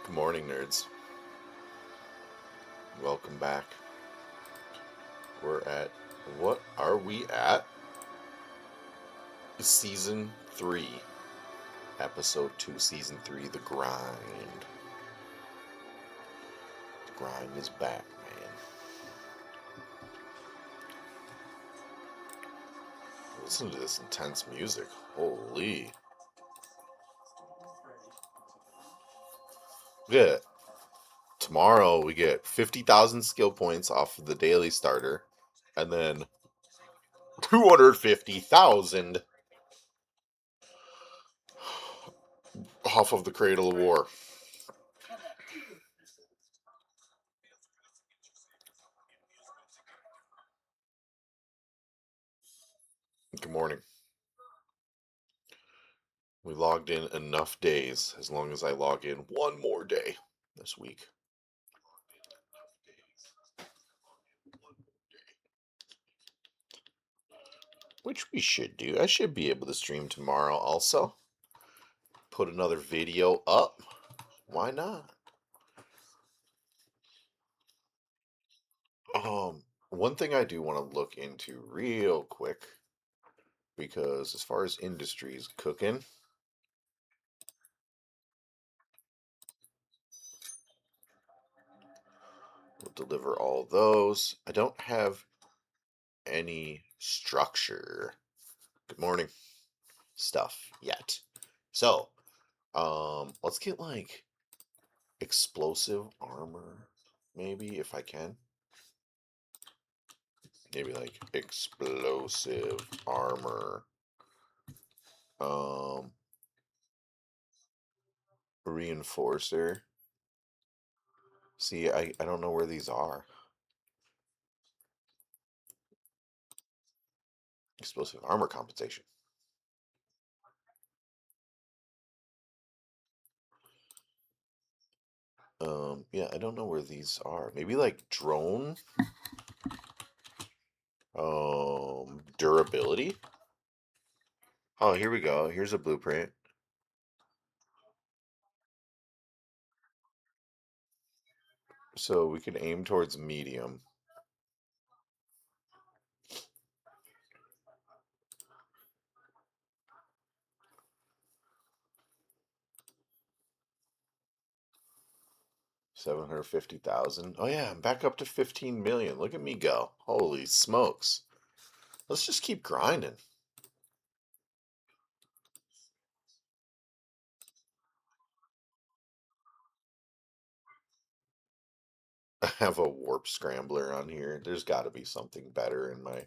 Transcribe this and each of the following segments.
Good morning, nerds. Welcome back. We're at, what are we at? Season 3. Episode 2, Season 3, The Grind. The grind is back, man. Listen to this intense music. Holy. Yeah. Tomorrow we get 50,000 skill points off of the daily starter. And then 250,000 off of the Cradle of War. Good morning. We logged in enough days, as long as I log in one more day this week. Which we should do. I should be able to stream tomorrow also. Put another video up. Why not? One thing I do want to look into real quick, because as far as industries cooking, we'll deliver all those. I don't have any structure. Good morning. Stuff yet. So, let's get like explosive armor, maybe, if I can. Maybe like explosive armor. Reinforcer. See, I don't know where these are. Explosive armor compensation. Yeah, I don't know where these are. Maybe like drone. Durability. Oh, here we go. Here's a blueprint. So we can aim towards medium. $750,000. Oh yeah, I'm back up to 15 million. Look at me go. Holy smokes. Let's just keep grinding. I have a warp scrambler on here. There's got to be something better in my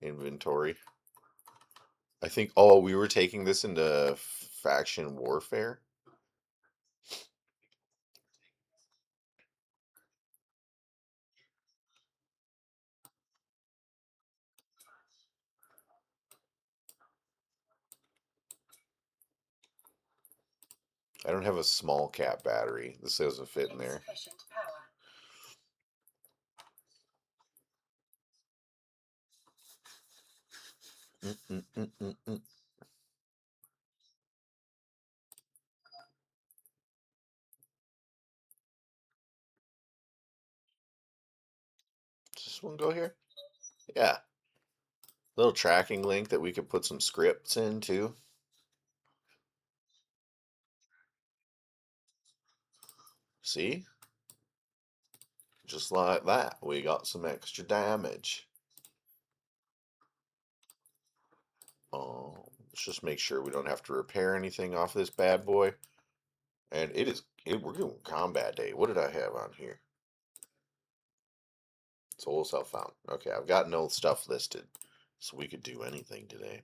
inventory. I think, oh, we were taking this into faction warfare. I don't have a small cap battery. This doesn't fit in there. Does this one go here? Yeah. Little tracking link that we could put some scripts in too. See? Just like that, we got some extra damage. Let's just make sure we don't have to repair anything off this bad boy. And we're doing combat day. What did I have on here? Soul self found. Okay, I've got no stuff listed. So we could do anything today.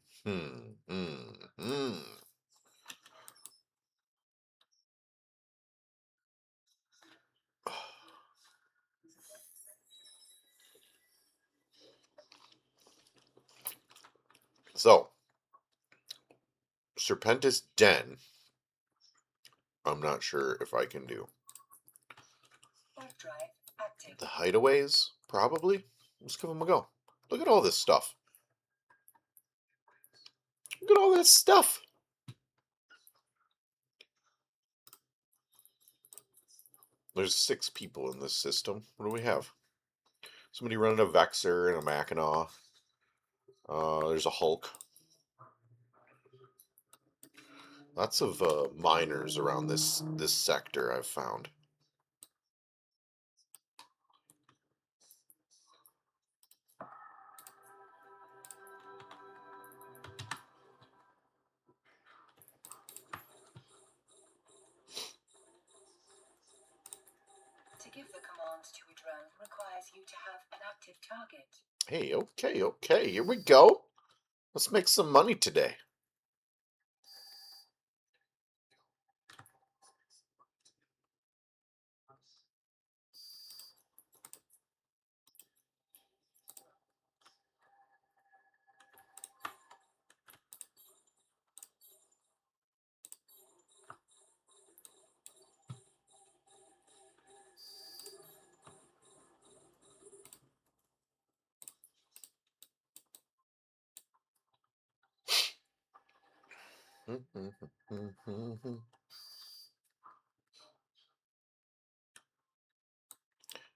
So, Serpentis Den, I'm not sure if I can do. The hideaways, probably. Let's give them a go. Look at all this stuff. Look at all this stuff. There's 6 people in this system. What do we have? Somebody running a Vexer and a Mackinaw. There's a Hulk. Lots of miners around this sector I've found. To give the command to a drone requires you to have an active target. Hey, okay, here we go. Let's make some money today.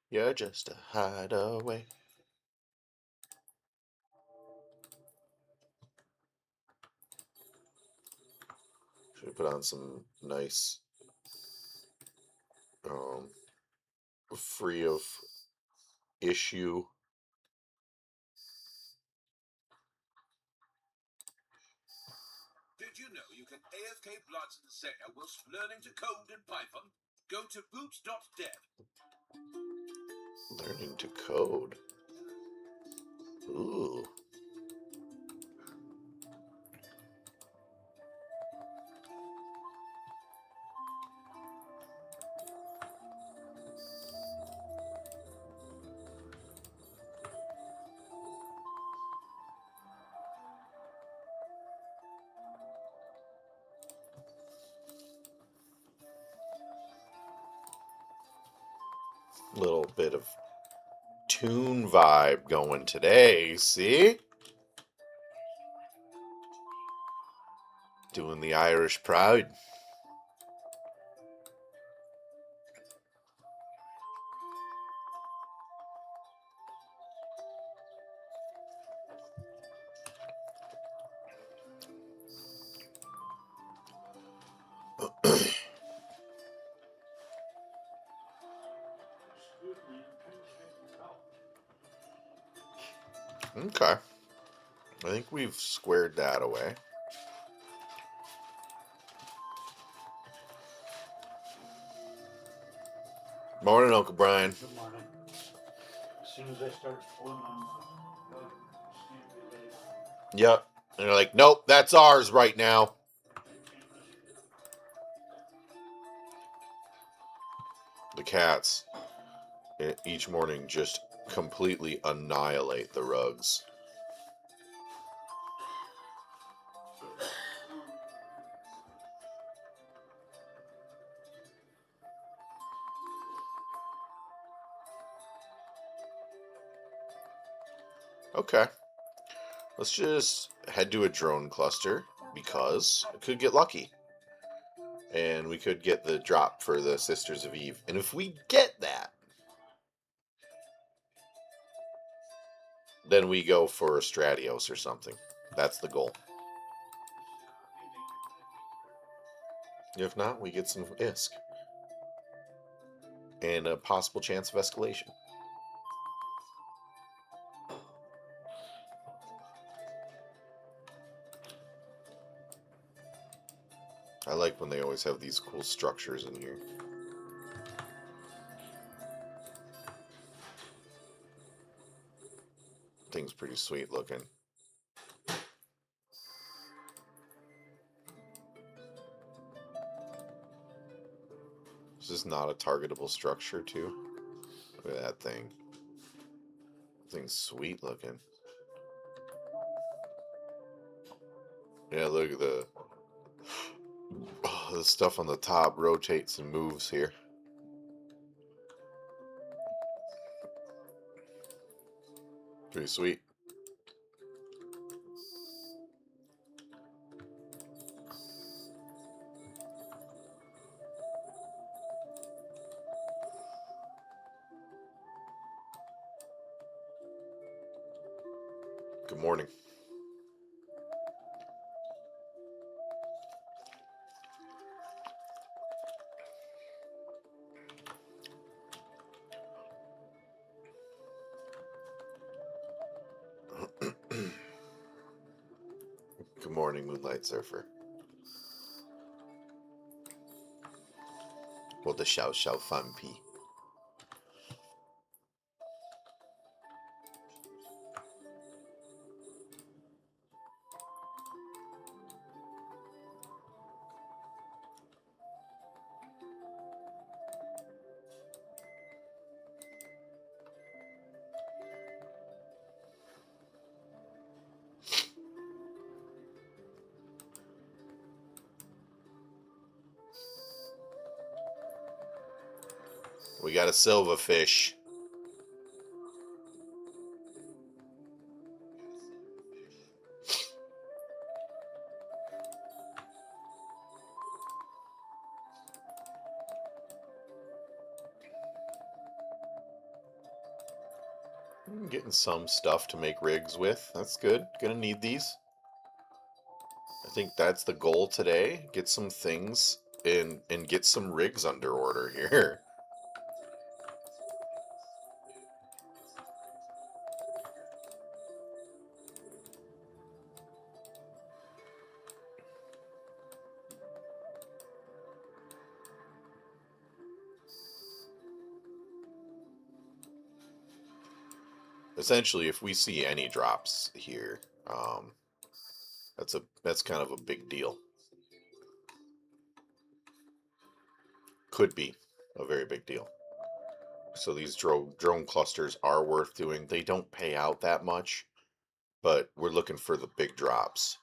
You're just a hideaway. Should put on some nice, free of issue. Did you know you can AFK Bloods and Sega whilst learning to code in Python? Go to boot.dev. Learning to code. Ooh. Little bit of tune vibe going today, see? Doing the Irish pride. Okay. I think we've squared that away. Morning, Uncle Brian. Good morning. As soon as I start pulling on Yep. And they're like, nope, that's ours right now. The cats each morning just completely annihilate the rugs. Okay. Let's just head to a drone cluster because we could get lucky. And we could get the drop for the Sisters of Eve. And if we get that, then we go for a Stratios or something. That's the goal. If not, we get some ISK. And a possible chance of escalation. I like when they always have these cool structures in here. Thing's pretty sweet looking. Is this not a targetable structure too? Look at that thing. That thing's sweet looking. Yeah, look at the stuff on the top rotates and moves here. Pretty sweet. Good morning. Good morning, Moonlight Surfer. Well, the Xiao Fan Pi. We got a silverfish. Getting some stuff to make rigs with. That's good. Gonna need these. I think that's the goal today. Get some things and get some rigs under order here. Essentially, if we see any drops here, that's kind of a big deal. Could be a very big deal. So these drone clusters are worth doing. They don't pay out that much, but we're looking for the big drops.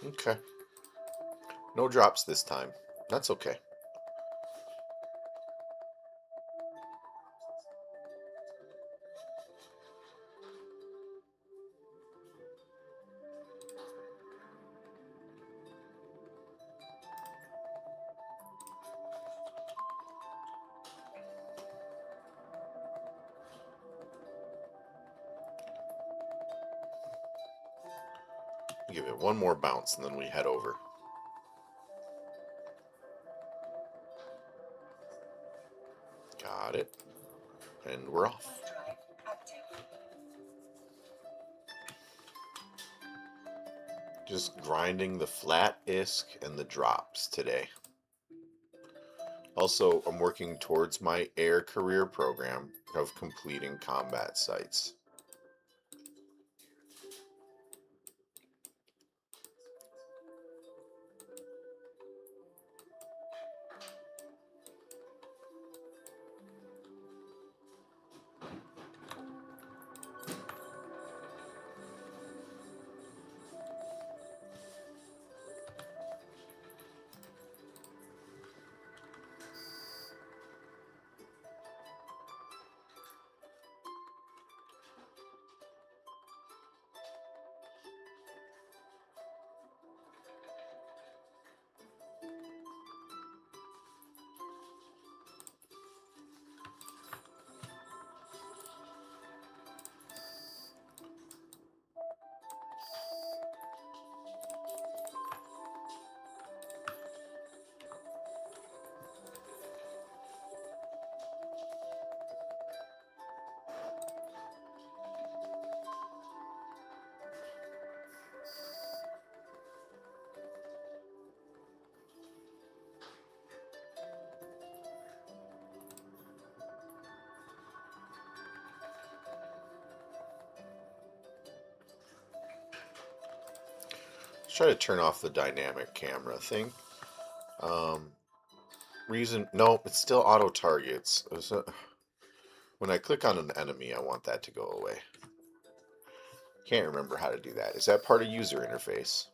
Okay. No drops this time. That's okay. Give it one more bounce and then we head over. Got it. And we're off. Drive active. Just grinding the flat ISK and the drops today. Also, I'm working towards my air career program of completing combat sites. Let's try to turn off the dynamic camera thing. No, it's still auto targets. When I click on an enemy, I want that to go away. Can't remember how to do that. Is that part of user interface?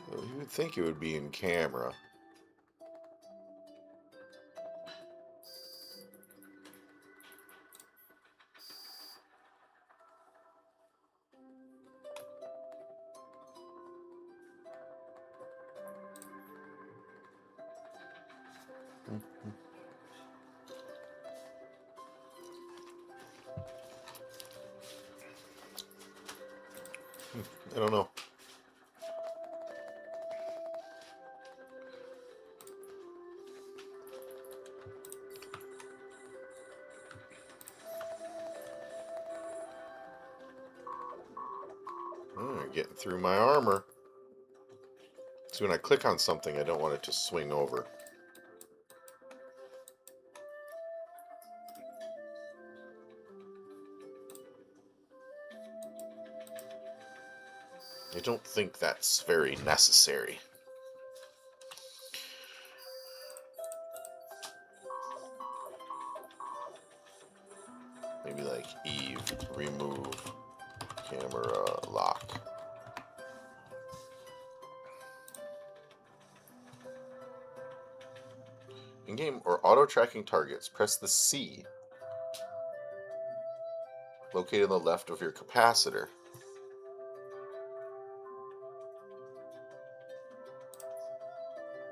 Well, you would think it would be in camera. I don't know. Getting through my armor. So when I click on something, I don't want it to swing over. I don't think that's very necessary. Maybe like Eve, remove camera lock. In-game or auto-tracking targets, press the C located on the left of your capacitor.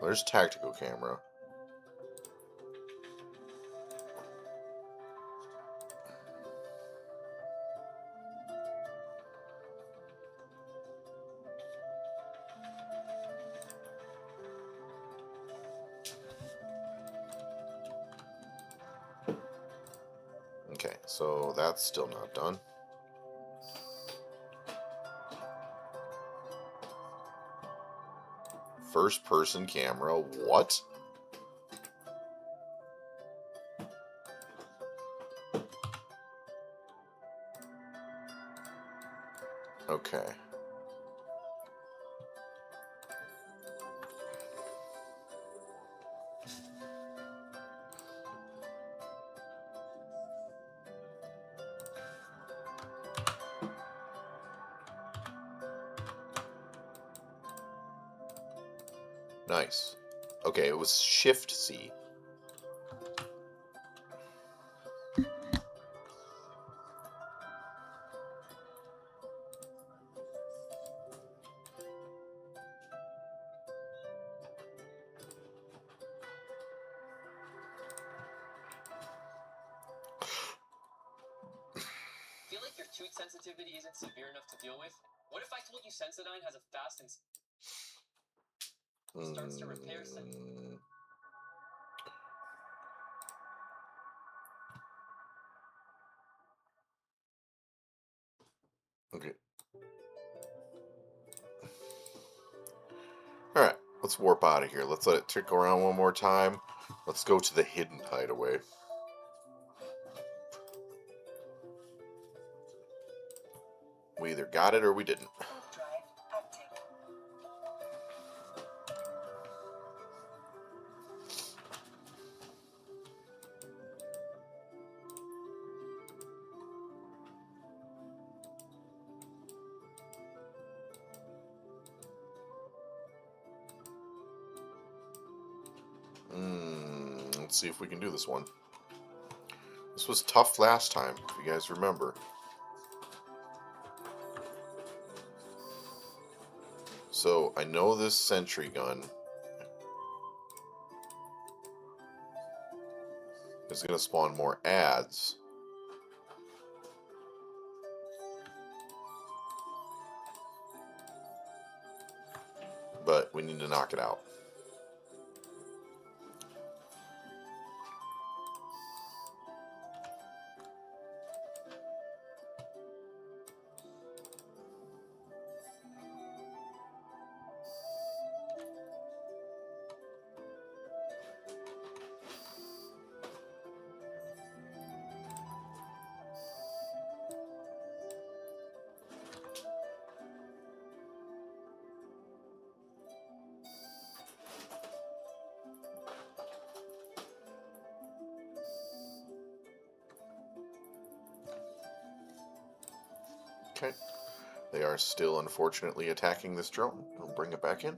There's tactical camera. Okay, so that's still not done. First person camera, what? Okay. Nice. Okay, it was Shift C. Feel like your tooth sensitivity isn't severe enough to deal with? What if I told you Sensodyne has a fast and starts to repair Okay. Alright, let's warp out of here. Let's let it tick around one more time. Let's go to the hidden hideaway. We either got it or we didn't. Warp drive active. Let's see if we can do this one. This was tough last time, if you guys remember. So, I know this sentry gun is going to spawn more ads. But we need to knock it out. Okay. They are still, unfortunately, attacking this drone. I'll bring it back in.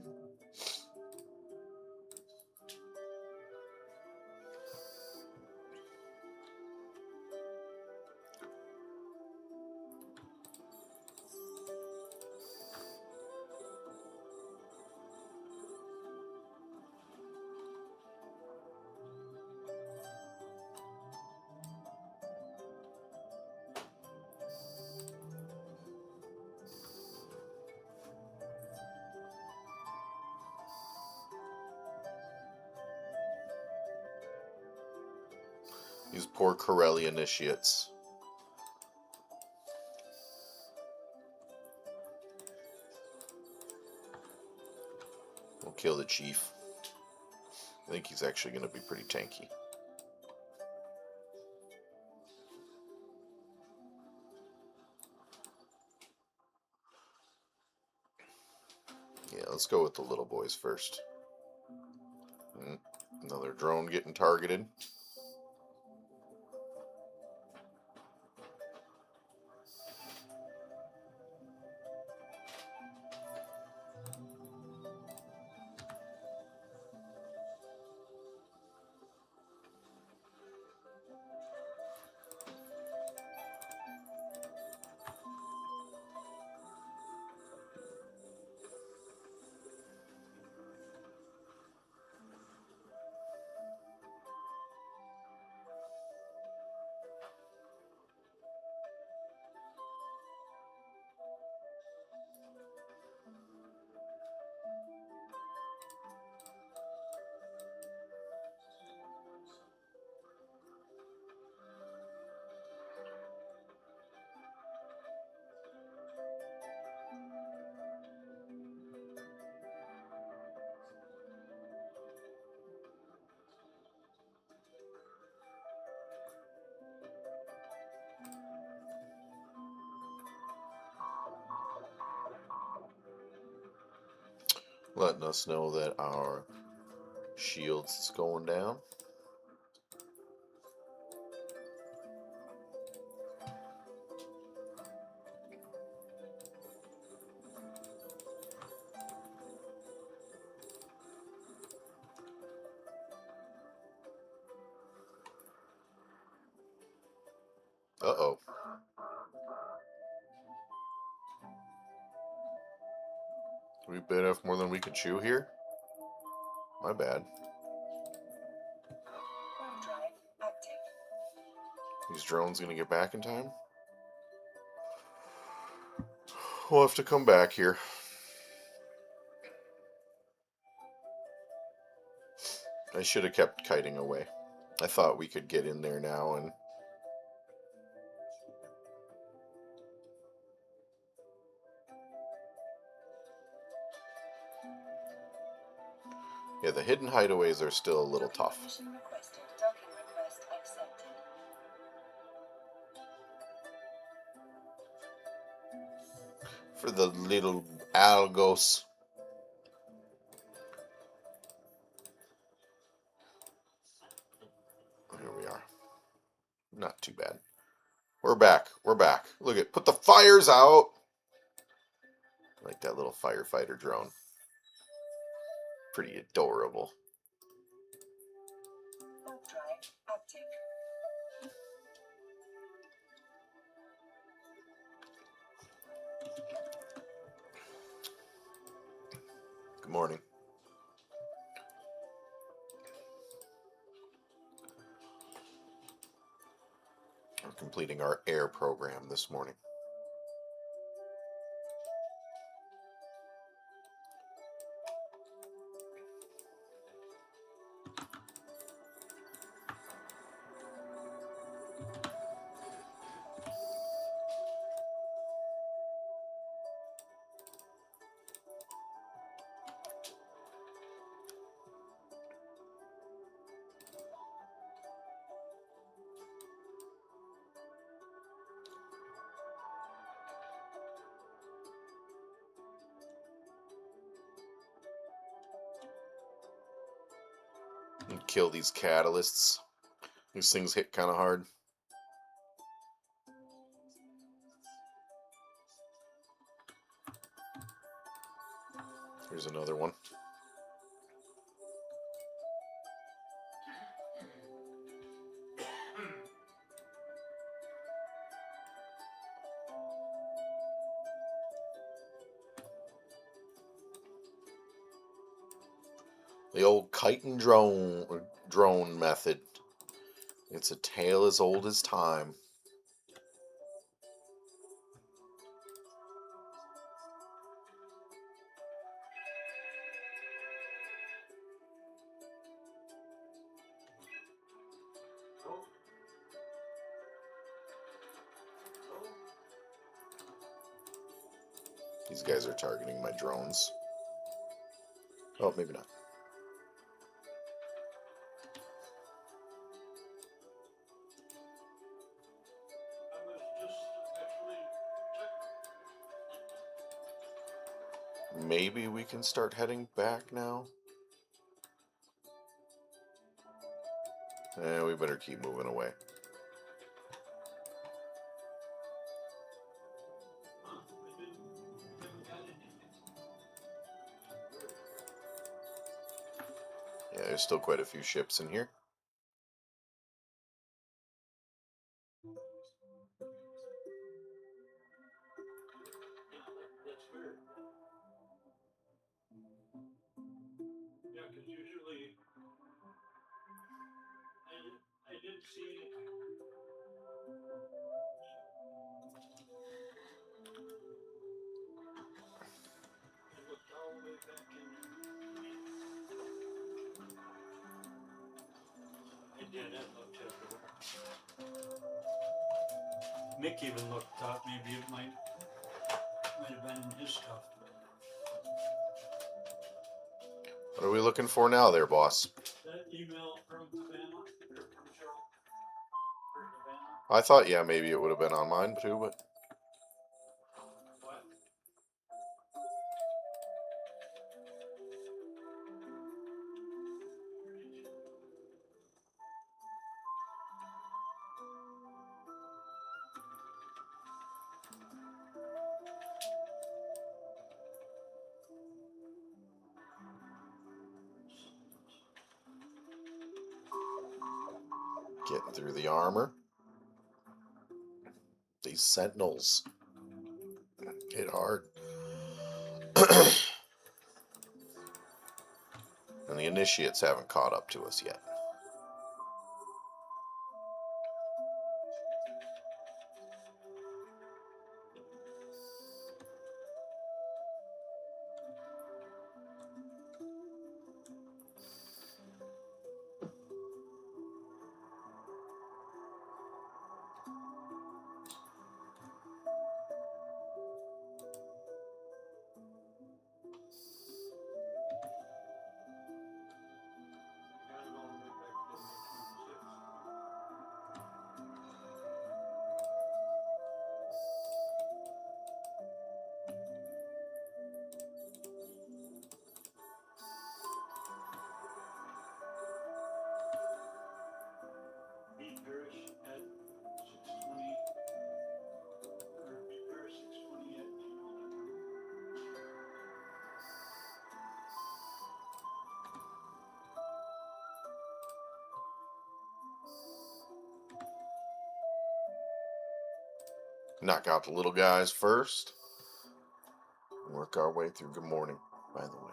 These poor Corelli initiates. We'll kill the chief. I think he's actually going to be pretty tanky. Yeah, let's go with the little boys first. Another drone getting targeted. Letting us know that our shields is going down. Uh-oh. We bit off more than we could chew here? My bad. Overdrive active. These drones gonna get back in time? We'll have to come back here. I should have kept kiting away. I thought we could get in there now and... Yeah, the hidden hideaways are still a little Docking tough. permission requested. Docking request accepted. For the little algos. Here we are. Not too bad. We're back. We're back. Look at, put the fires out. Like that little firefighter drone. Pretty adorable. Overdrive active. Good morning. We're completing our air program this morning. And kill these catalysts. These things hit kind of hard. Here's another one. The old kite and drone method. It's a tale as old as time. These guys are targeting my drones. Oh, maybe not. Maybe we can start heading back now. We better keep moving away. Yeah, there's still quite a few ships in here. That's weird. Yeah, because usually I didn't see anything. I looked all the way back in there. I did. I looked everywhere. Mick even thought maybe it might have been in his stuff. What are we looking for now there, boss? That email from Havana, or from Cheryl, or Havana. I thought, yeah, maybe it would have been on mine too, but What? getting through the armor. These sentinels hit hard. And the initiates haven't caught up to us yet. Got it all the way back to May 26th. Beat Parish at 6:20, or Beat Parish 6:20 at gmail.com. Knock out the little guys first. Work our way through. Good morning, by the way.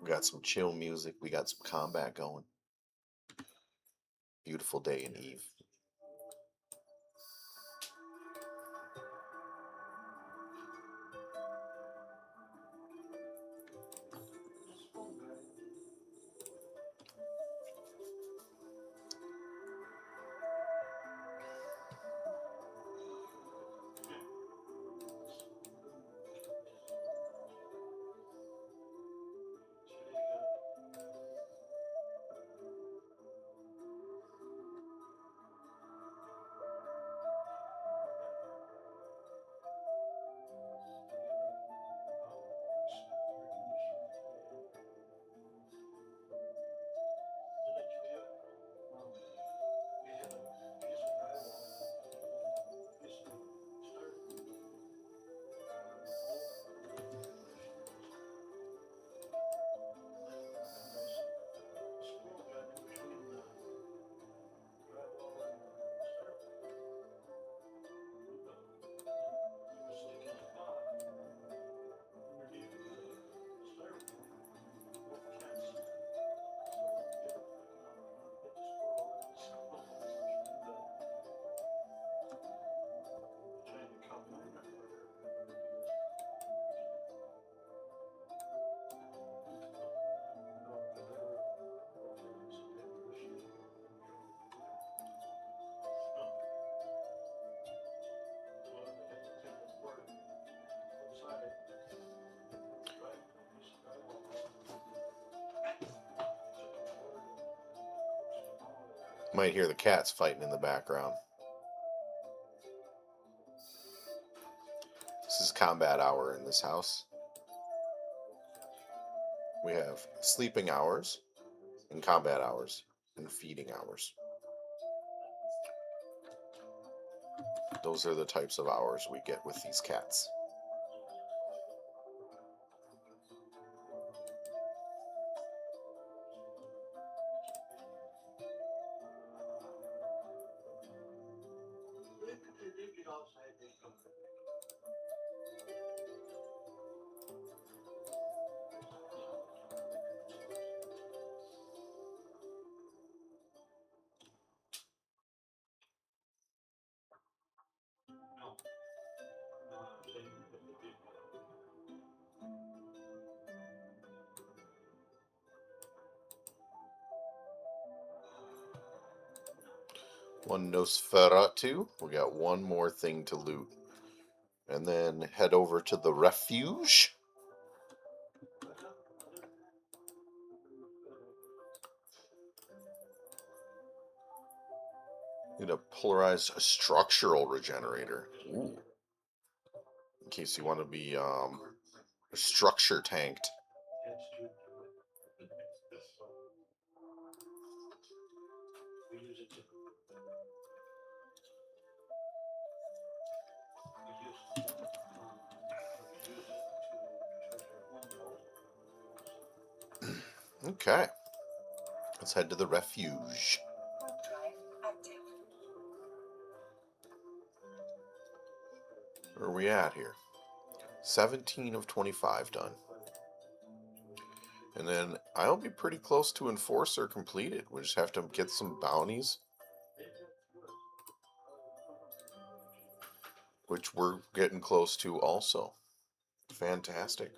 We got some chill music. We got some combat going. Beautiful day in Eve. This phone guy. Might hear the cats fighting in the background. This is combat hour in this house. We have sleeping hours and combat hours and feeding hours. Those are the types of hours we get with these cats. One Nosferatu. We got one more thing to loot. And then head over to the refuge. Need a polarized structural regenerator. Ooh. In case you want to be structure tanked. Okay. Let's head to the refuge. Warp drive active. Where are we at here? 17 of 25 done. And then I'll be pretty close to Enforcer completed. We just have to get some bounties, which we're getting close to also. Fantastic.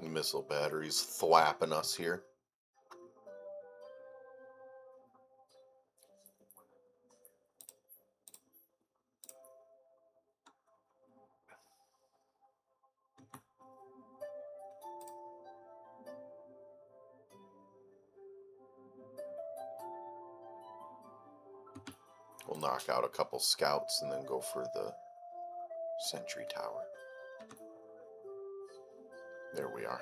Missile batteries thwapping us here. We'll knock out a couple scouts and then go for the sentry tower. There we are.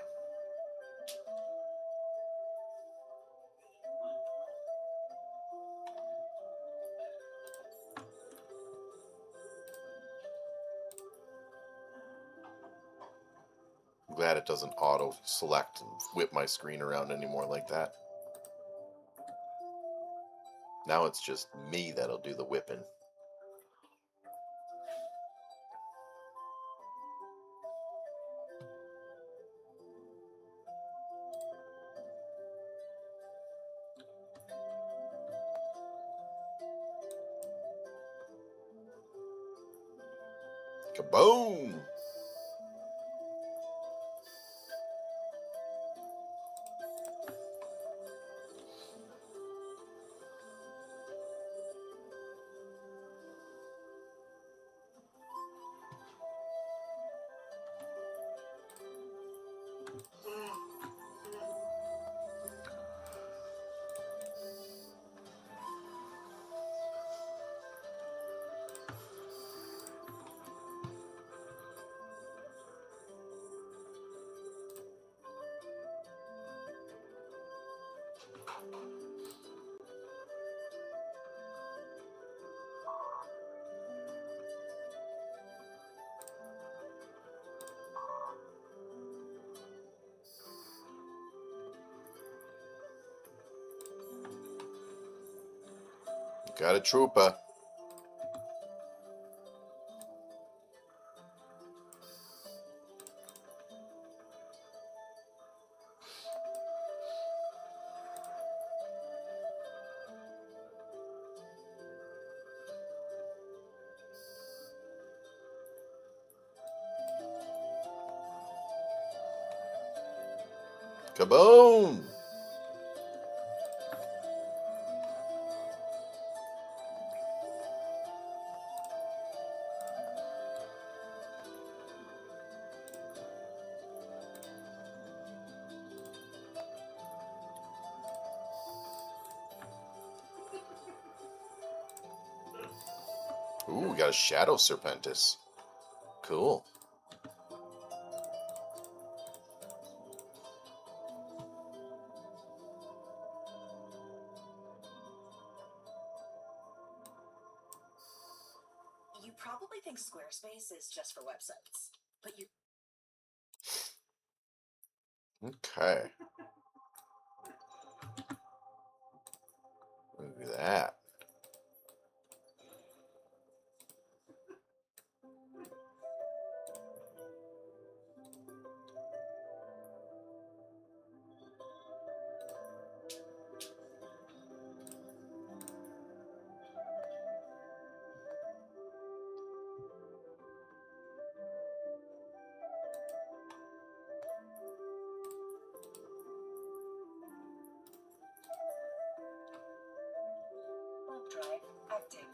I'm glad it doesn't auto select and whip my screen around anymore like that. Now it's just me that'll do the whipping. Kaboom! Got a trooper. Kaboom! Ooh, we got a Shadow Serpentis. Cool. You probably think Squarespace is just for websites, but you Okay. Look at that. bulb drive active.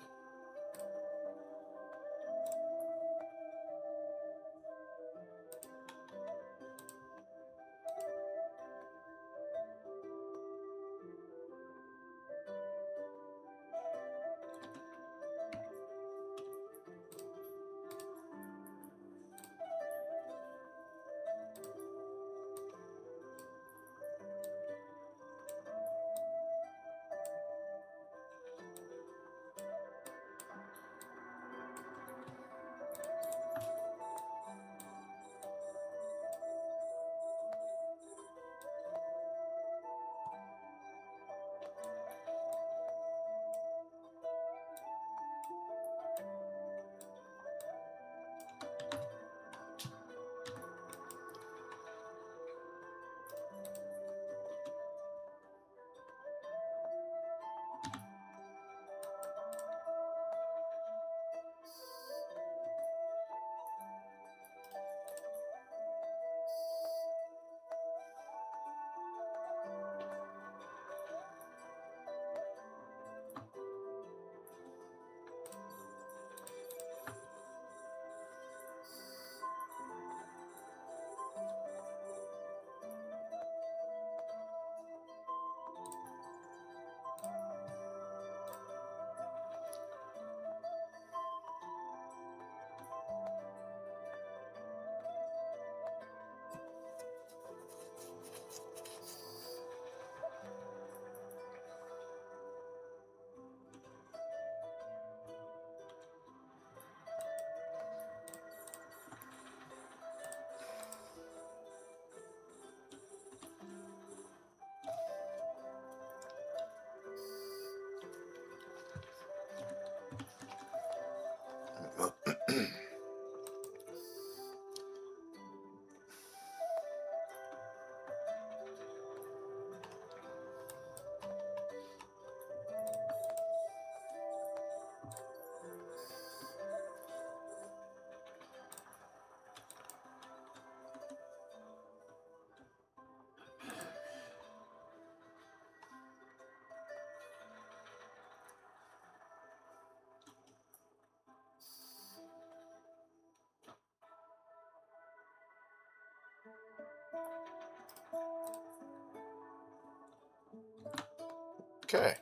Okay.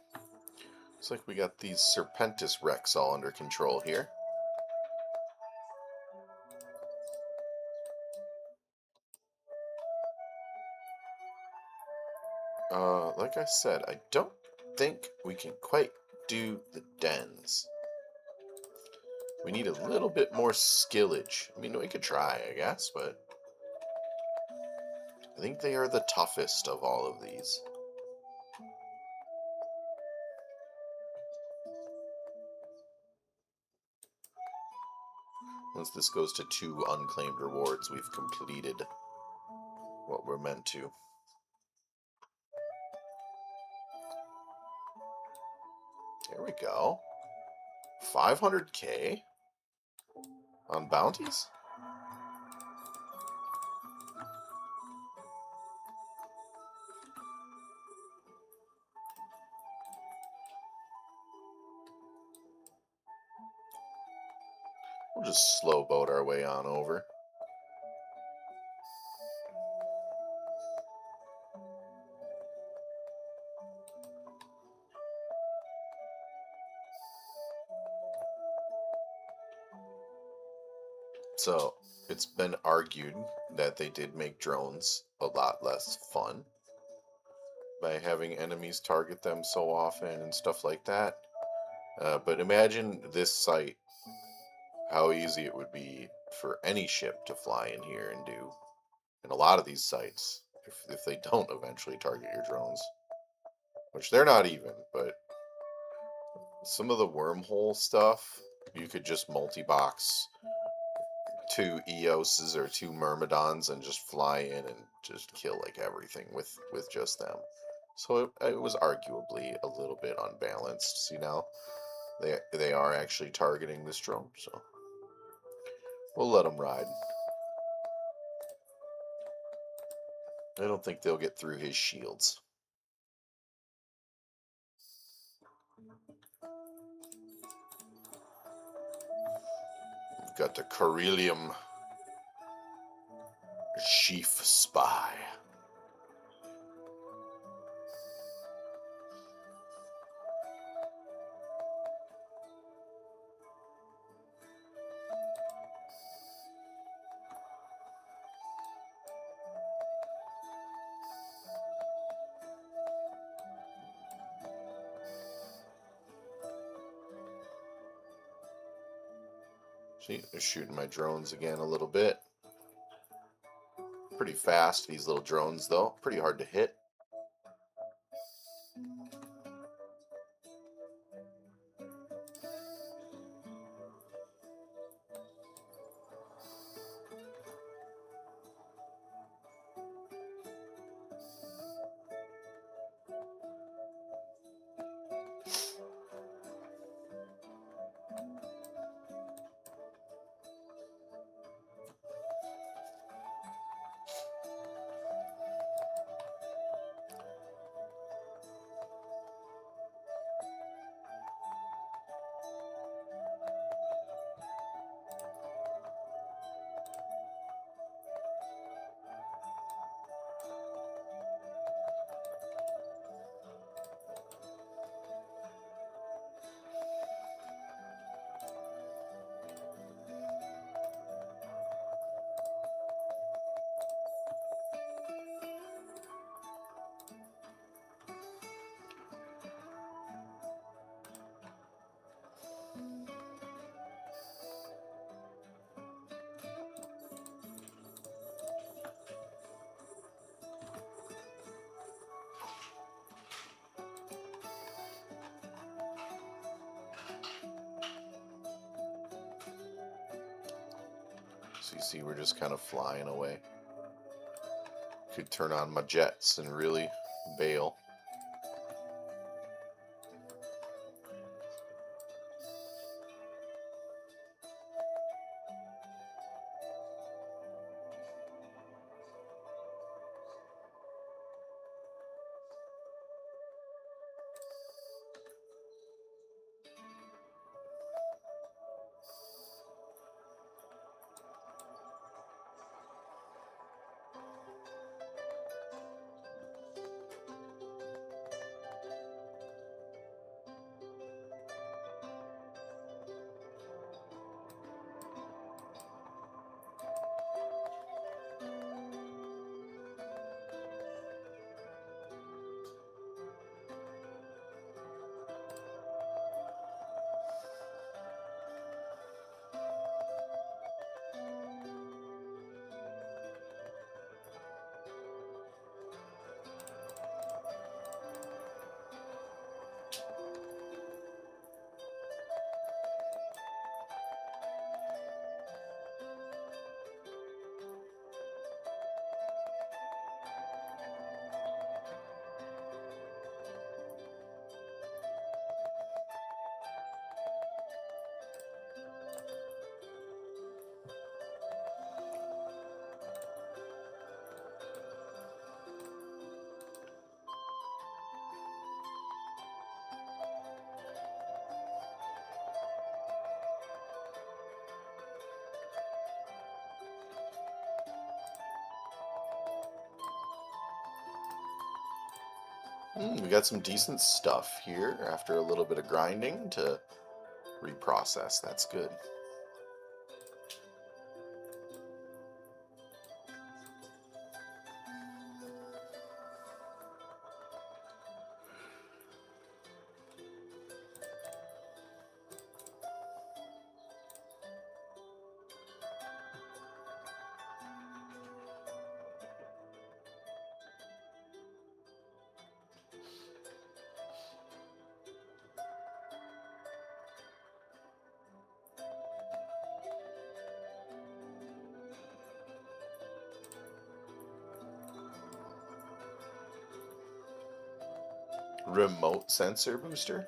Looks like we got these Serpentis wrecks all under control here. Like I said, I don't think we can quite do the dens. We need a little bit more skillage. I mean, we could try, I guess, but I think they are the toughest of all of these. Once this goes to 2 unclaimed rewards, we've completed what we're meant to. There we go. 500k on bounties? We'll just slow boat our way on over. So, it's been argued that they did make drones a lot less fun by having enemies target them so often and stuff like that. But imagine this site, how easy it would be for any ship to fly in here and do. And a lot of these sites, if they don't eventually target your drones, which they're not even, but some of the wormhole stuff, you could just multi-box 2 Eoses or 2 Myrmidons and just fly in and just kill like everything with just them. So it was arguably a little bit unbalanced. See now, they are actually targeting this drone, so we'll let them ride. I don't think they'll get through his shields. We've got the Corellium Chief Spy. See, they're shooting my drones again a little bit. Pretty fast, these little drones, though. Pretty hard to hit. So you see, we're just kind of flying away. Could turn on my jets and really bail. We got some decent stuff here after a little bit of grinding to reprocess. That's good. Remote sensor booster.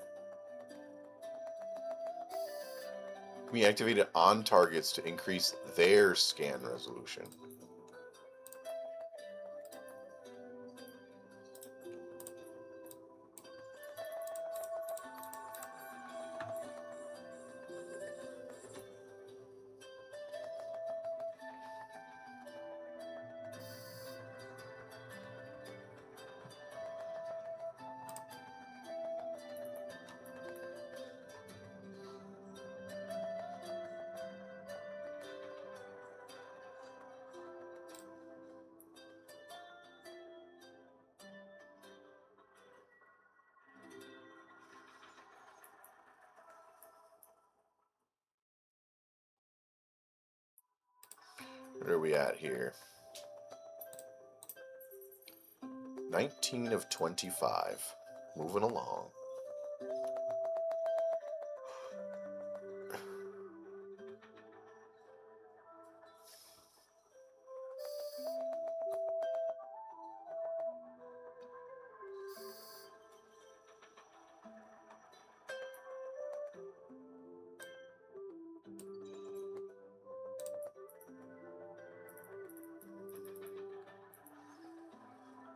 Can be activated on targets to increase their scan resolution. What are we at here? 19 of 25. Moving along.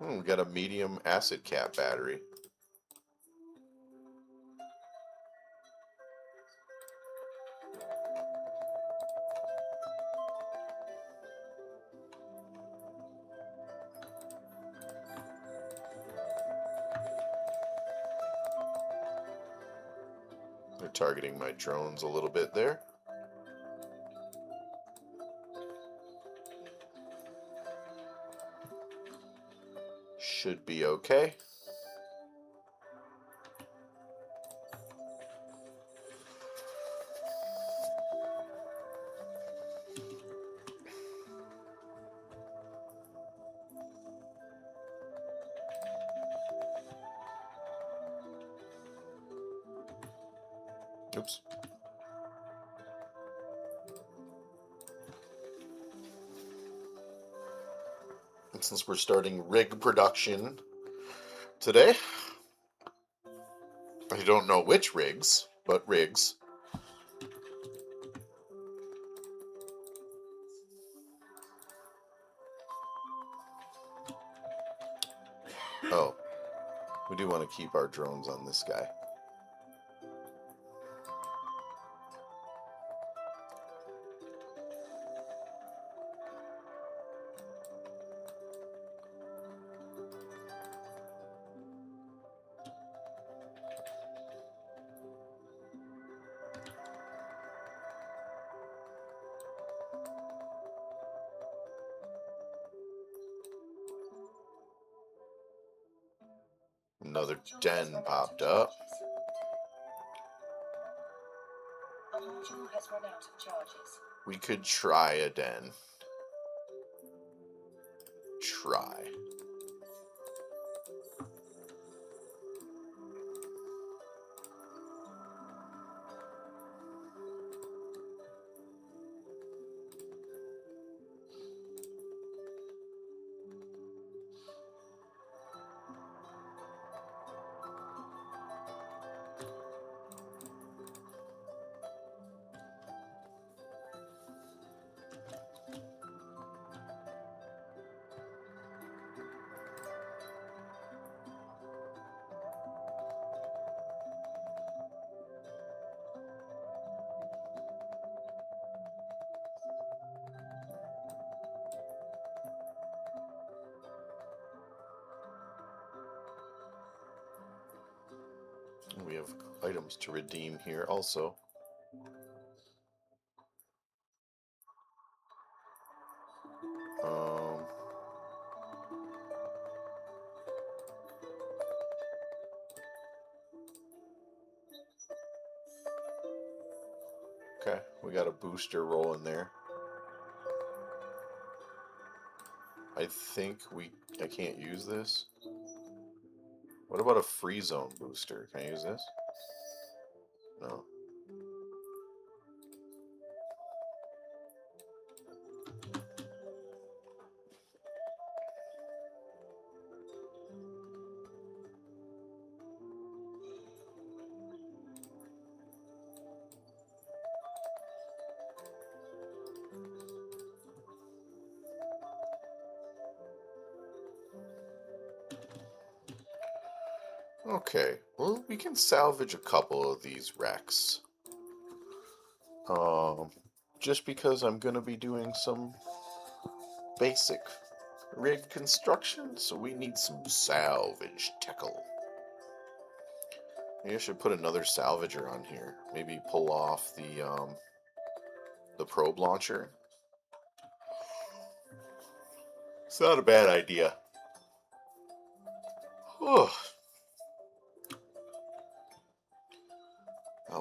We got a medium acid cap battery. They're targeting my drones a little bit there. Should be okay. Oops. And since we're starting rig production today, I don't know which rigs, but rigs. Oh, we do want to keep our drones on this guy. Another den popped up. Our module has run out of charges. We could try a den. Try. And we have items to redeem here also. Okay, we got a booster rolling there. I think I can't use this. What about a free zone booster? Can I use this? No. Okay, well, we can salvage a couple of these wrecks. Just because I'm going to be doing some basic rig construction, so we need some salvage tackle. Maybe I should put another salvager on here. Maybe pull off the probe launcher. It's not a bad idea. Oh,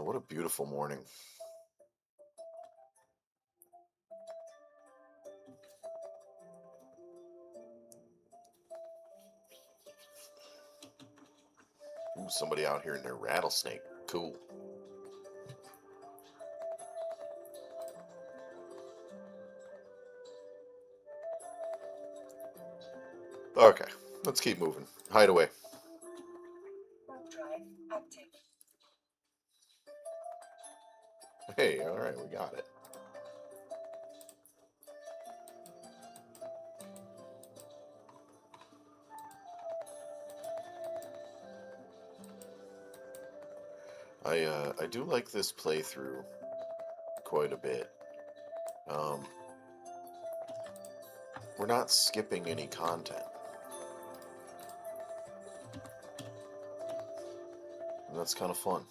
what a beautiful morning. Ooh, somebody out here in their rattlesnake. Cool. Okay, let's keep moving. Hide away. Warp drive active. Hey, alright, we got it. I do like this playthrough quite a bit. We're not skipping any content. And that's kind of fun.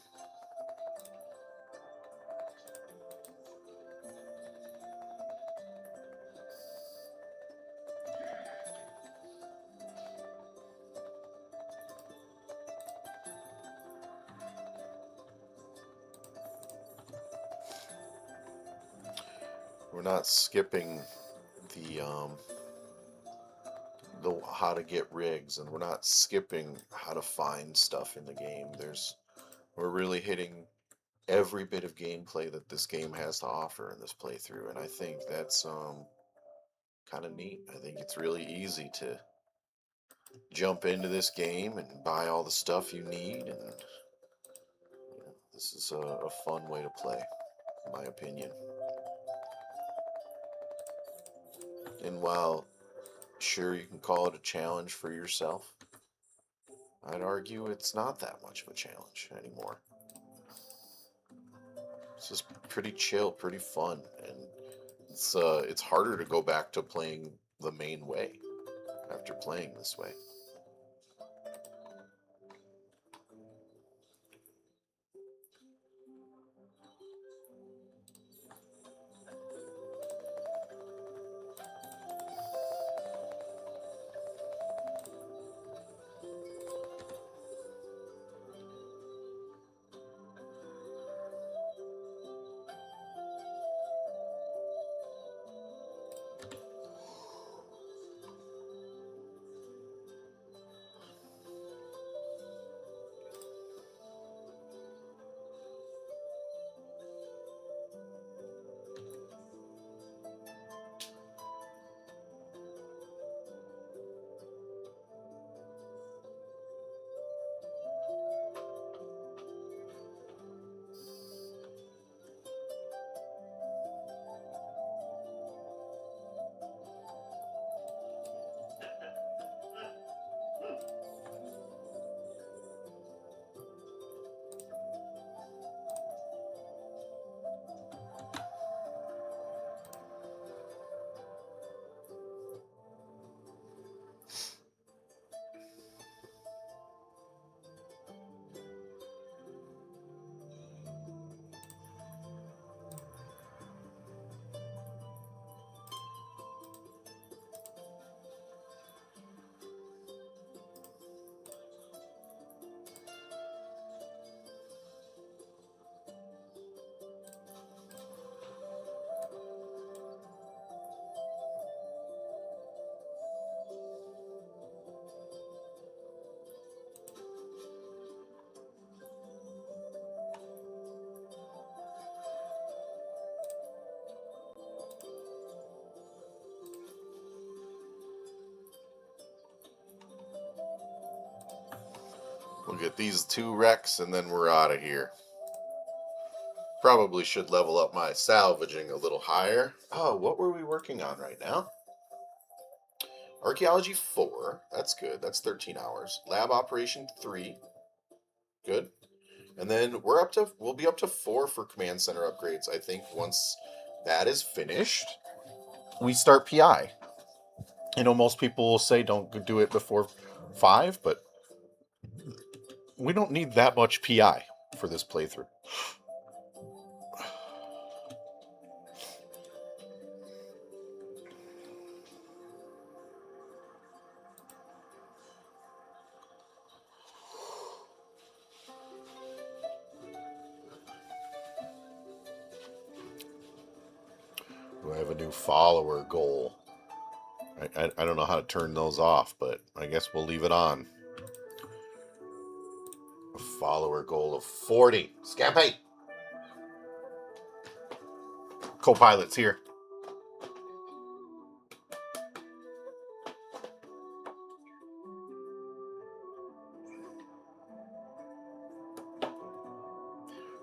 We're not skipping the how to get rigs, and we're not skipping how to find stuff in the game. We're really hitting every bit of gameplay that this game has to offer in this playthrough, and I think that's kind of neat. I think it's really easy to jump into this game and buy all the stuff you need, and this is a fun way to play, in my opinion. And while sure you can call it a challenge for yourself, I'd argue it's not that much of a challenge anymore. It's just pretty chill, pretty fun, and it's harder to go back to playing the main way after playing this way. We'll get these 2 wrecks and then we're out of here. Probably should level up my salvaging a little higher. Oh, what were we working on right now? Archaeology 4. That's good. That's 13 hours. Lab operation 3. Good. And then we'll be up to 4 for command center upgrades. I think once that is finished, we start PI. I know most people will say don't do it before 5, but we don't need that much PI for this playthrough. Do I have a new follower goal? I don't know how to turn those off, but I guess we'll leave it on. A follower goal of 40. Scampy! Co-pilot's here.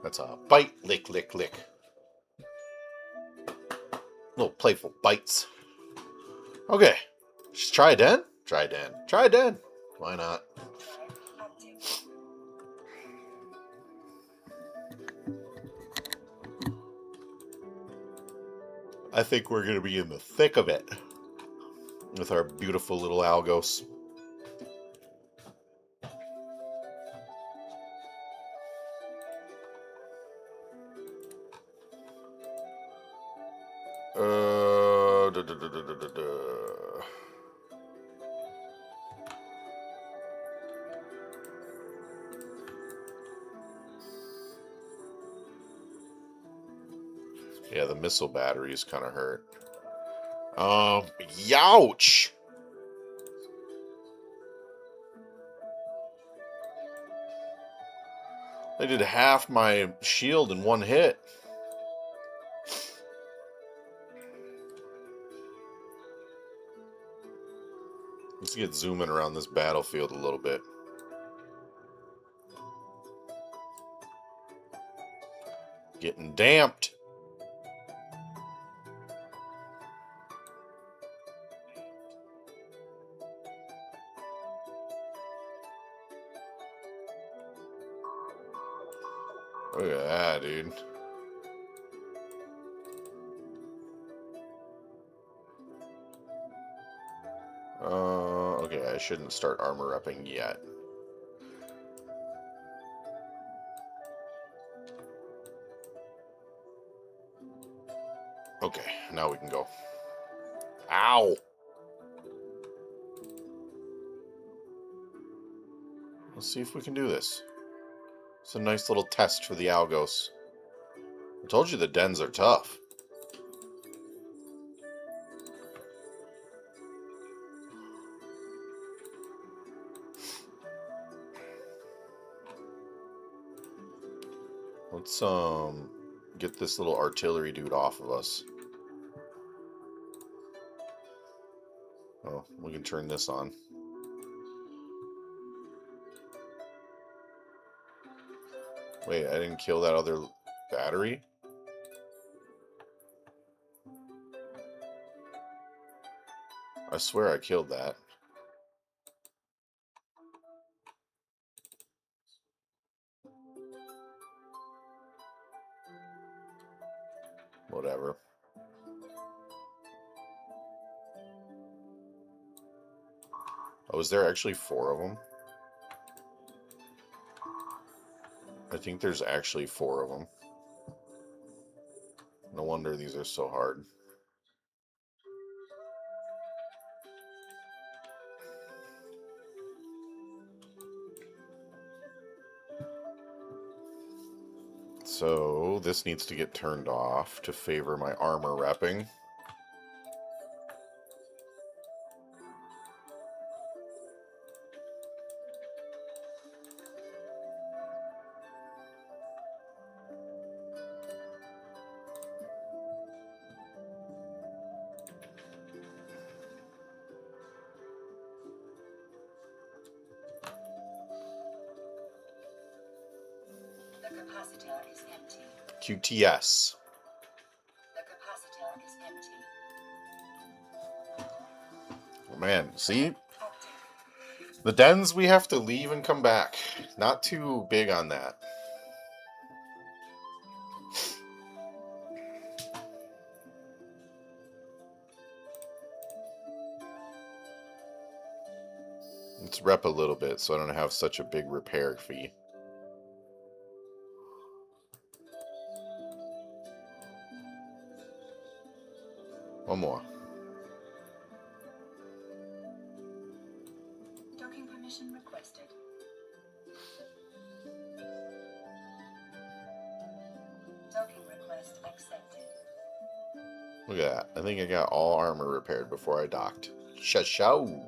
That's a bite, lick, lick, lick. Little playful bites. Okay. Just try again? Try again. Try again. Why not? Active. I think we're going to be in the thick of it with our beautiful little Algos. Da, da, da, da, da, da, da. Yeah, the missile batteries kind of hurt. Youch! I did half my shield in one hit. Let's get zooming around this battlefield a little bit. Getting damped. Look at that, dude. Okay, I shouldn't start armor upping yet. Okay, now we can go. Ow! Let's see if we can do this. It's a nice little test for the Algos. I told you the dens are tough. Let's get this little artillery dude off of us. Oh, we can turn this on. Wait, I didn't kill that other battery? I swear I killed that. Whatever. Oh, is there actually 4 of them? I think there's actually 4 of them. No wonder these are so hard. So this needs to get turned off to favor my armor repping. capacitor is empty. QTS. The capacitor is empty. Oh, man, see? Active. The dens we have to leave and come back. Not too big on that. Let's rep a little bit so I don't have such a big repair fee. One more. Docking permission requested. Docking request accepted. Look at that. I think I got all armor repaired before I docked. Shashow!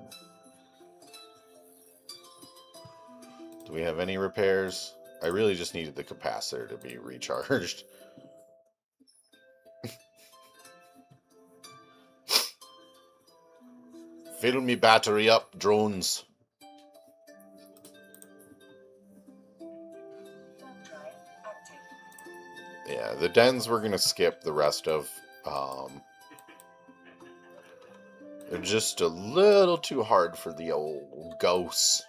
Do we have any repairs? I really just needed the capacitor to be recharged. Fill me battery up, drones. Dock drive active. Yeah, the dens we're gonna skip the rest of. They're just a little too hard for the old ghosts.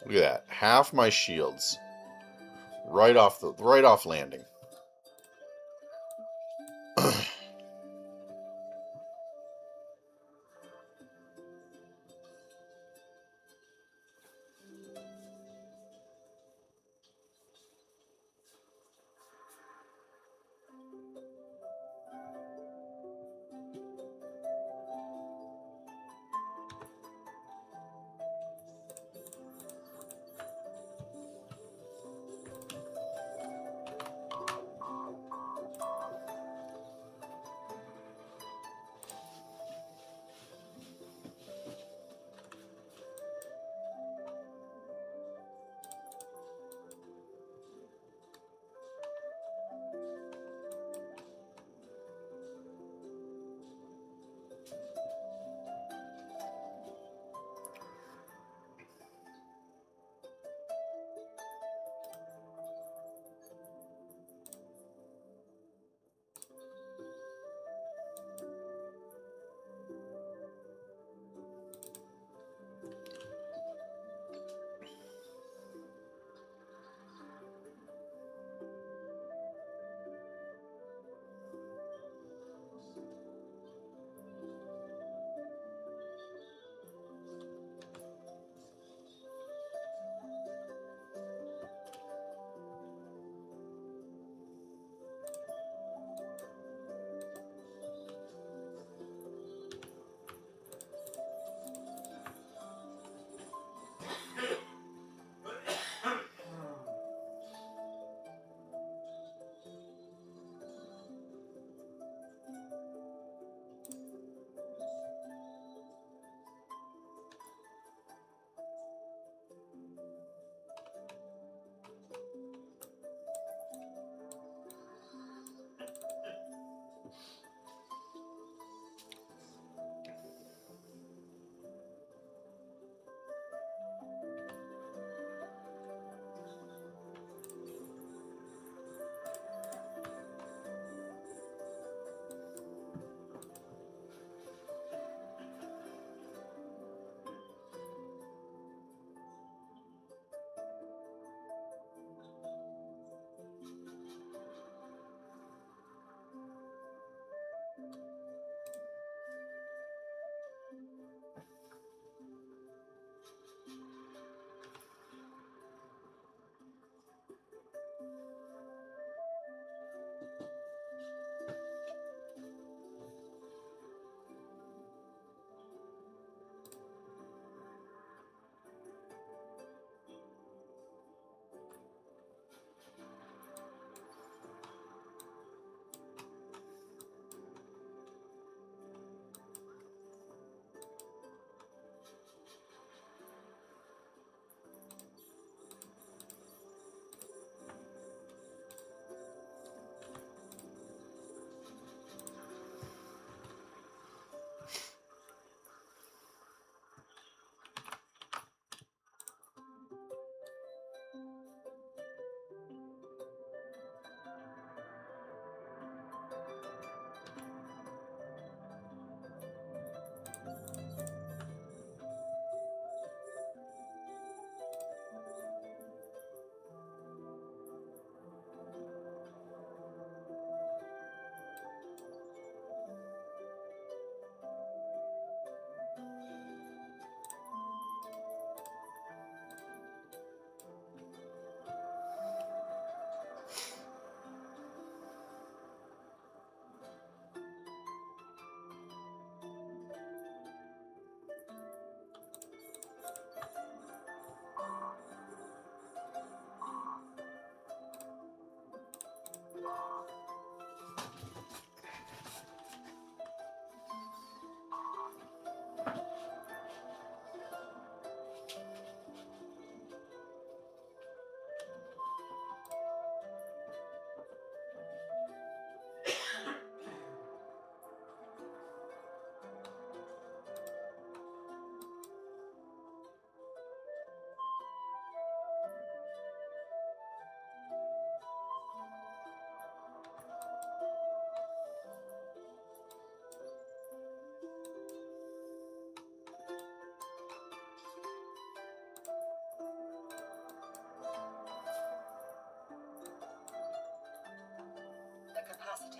Look at that. Half my shields. Right off landing.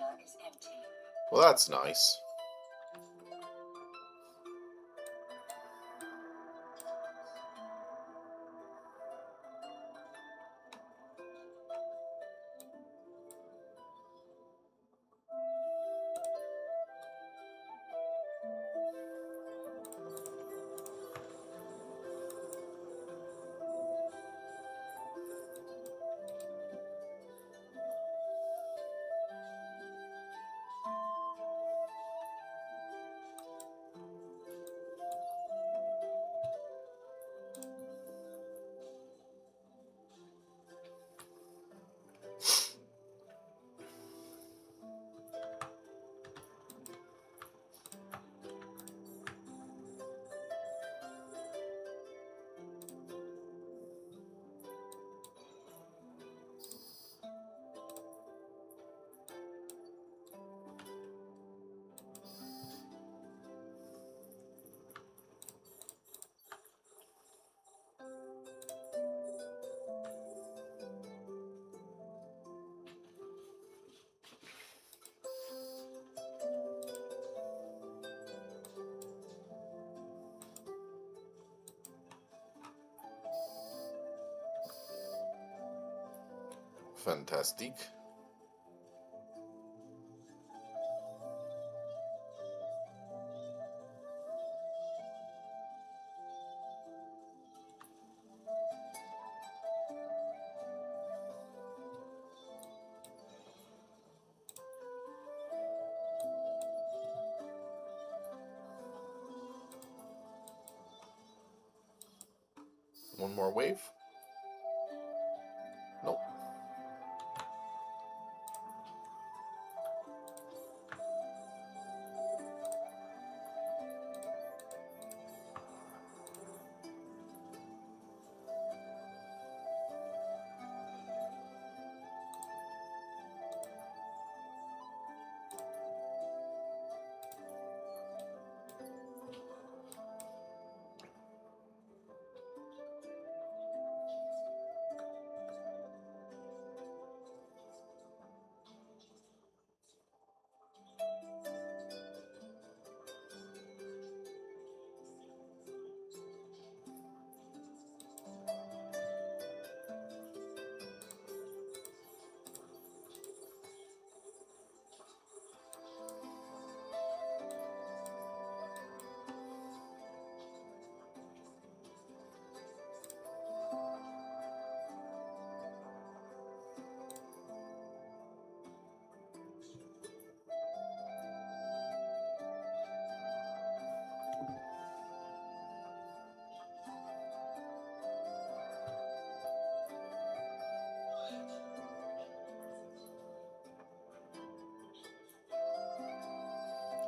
inhibitor is empty. Well, that's nice. Fantastic. One more wave? Nope.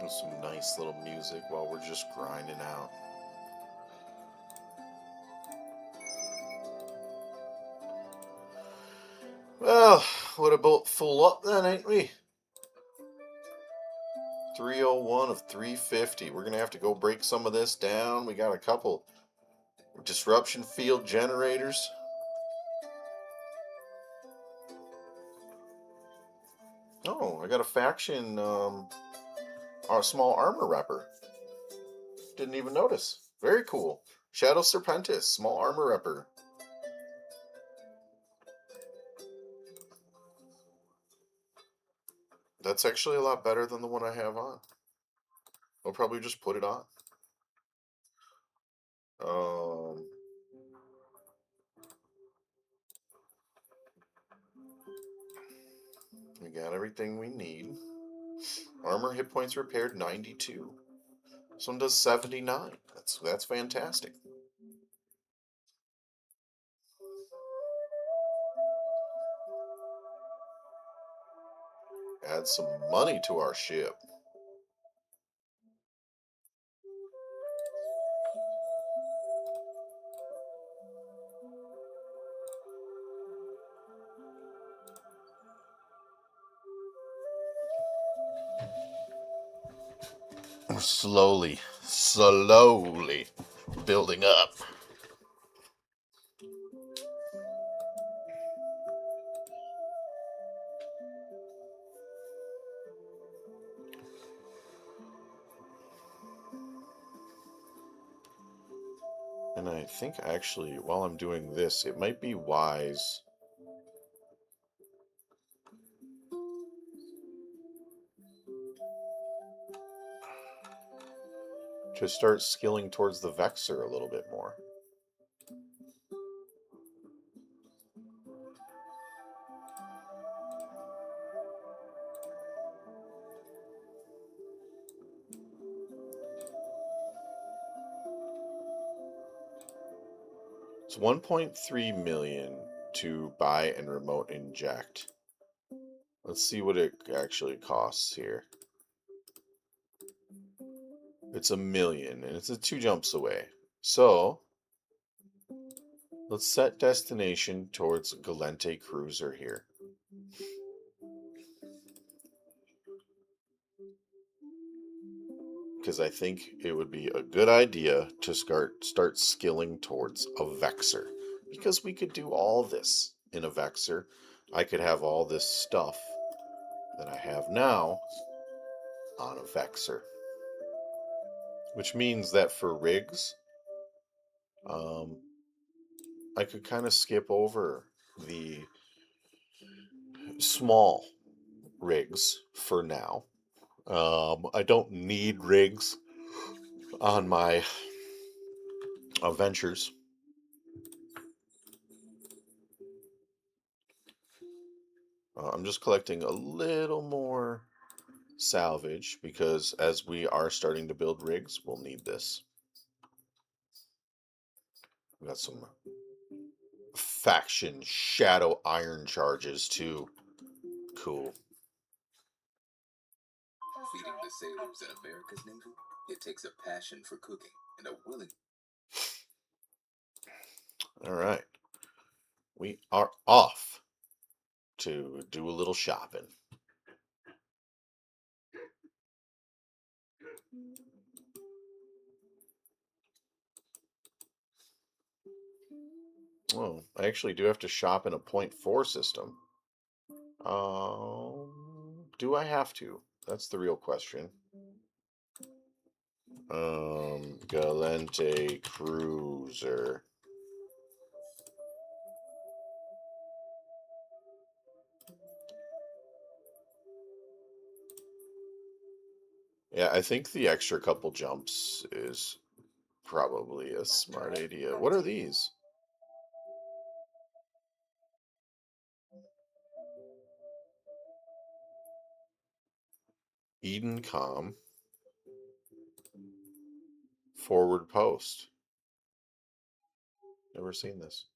There's some nice little music while we're just grinding out. Well, we're about full up then, ain't we? 301 of 350. We're going to have to go break some of this down. We got a couple disruption field generators. Oh, I got a faction, a small armor repper. Didn't even notice. Very cool. Shadow Serpentis, small armor repper. That's actually a lot better than the one I have on. I'll probably just put it on. We got everything we need. Armor hit points repaired 92. This one does 79. That's fantastic. Add some money to our ship. We're slowly building up. And I think actually, while I'm doing this, it might be wise to start skilling towards the Vexor a little bit more. It's 1.3 million to buy and remote inject. Let's see what it actually costs here. It's $1 million, and it's 2 jumps away. So let's set destination towards Galente Cruiser here. Because I think it would be a good idea to start skilling towards a Vexor. Because we could do all this in a Vexor. I could have all this stuff that I have now on a Vexor. Which means that for rigs, I could kind of skip over the small rigs for now. I don't need rigs on my ventures. I'm just collecting a little more salvage because as we are starting to build rigs, we'll need this. We got some faction shadow iron charges too. Cool. Feeding the sailors in America's Navy, it takes a passion for cooking and a willing. All right. We are off to do a little shopping. Oh, I actually do have to shop in a 0.4 system. Do I have to? That's the real question. Galente Cruiser. Yeah, I think the extra couple jumps is probably a smart idea. What are these? Edencom. Forward post. Never seen this.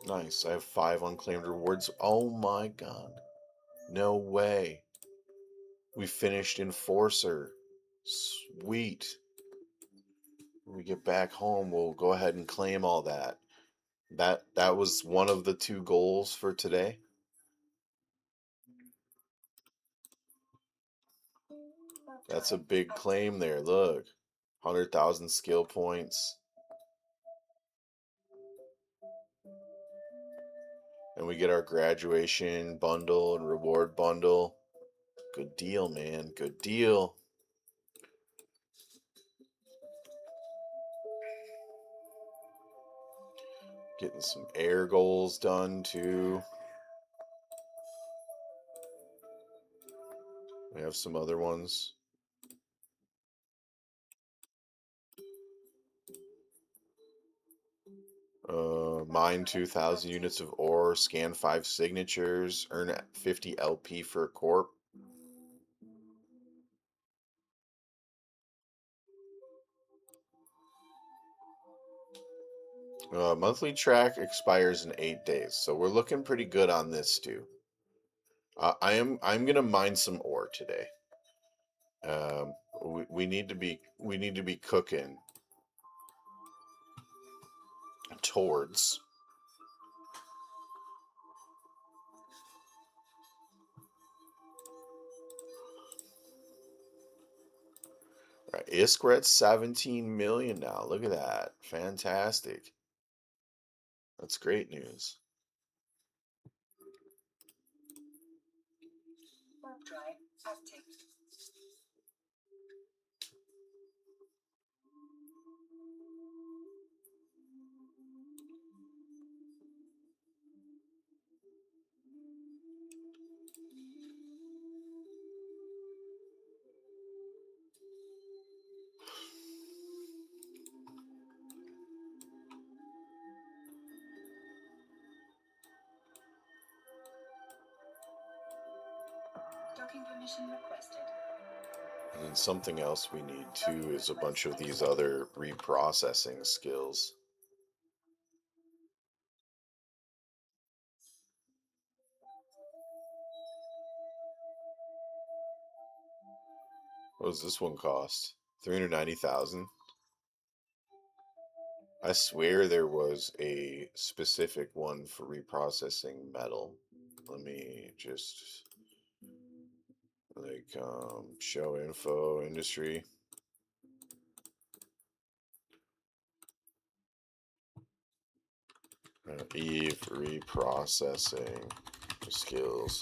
Nice. I have 5 unclaimed rewards. Oh my god. No way. We finished Enforcer. Sweet. When we get back home, we'll go ahead and claim all that. That was one of the 2 goals for today. That's a big claim there. Look. 100,000 skill points. And we get our graduation bundle and reward bundle. Good deal, man. Good deal. Getting some air goals done too. We have some other ones. Mine 2,000 units of ore, scan 5 signatures, earn 50 LP for a corp. Monthly track expires in 8 days, so we're looking pretty good on this too. I'm gonna mine some ore today. We need to be cooking towards right. We're at 17 million now. Look at that. Fantastic. That's great news. Acting. Docking permission requested. And then something else we need too is a bunch of these other reprocessing skills. What does this one cost? 390,000. I swear there was a specific one for reprocessing metal. Let me just show info industry. Eve reprocessing skills.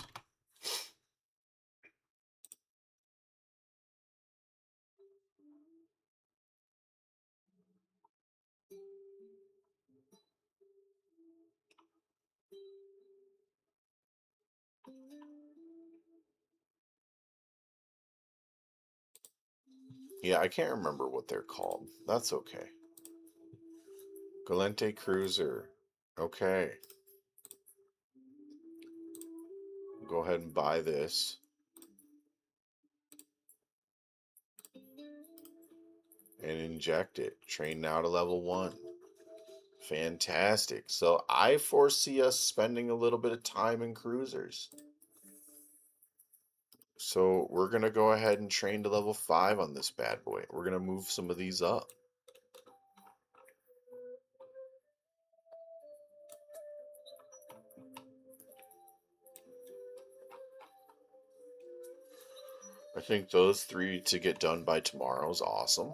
Yeah, I can't remember what they're called. That's okay. Galente Cruiser. Okay. Go ahead and buy this. And inject it. Train now to level 1. Fantastic. So I foresee us spending a little bit of time in cruisers. So we're going to go ahead and train to level 5 on this bad boy. We're going to move some of these up. I think those 3 to get done by tomorrow is awesome.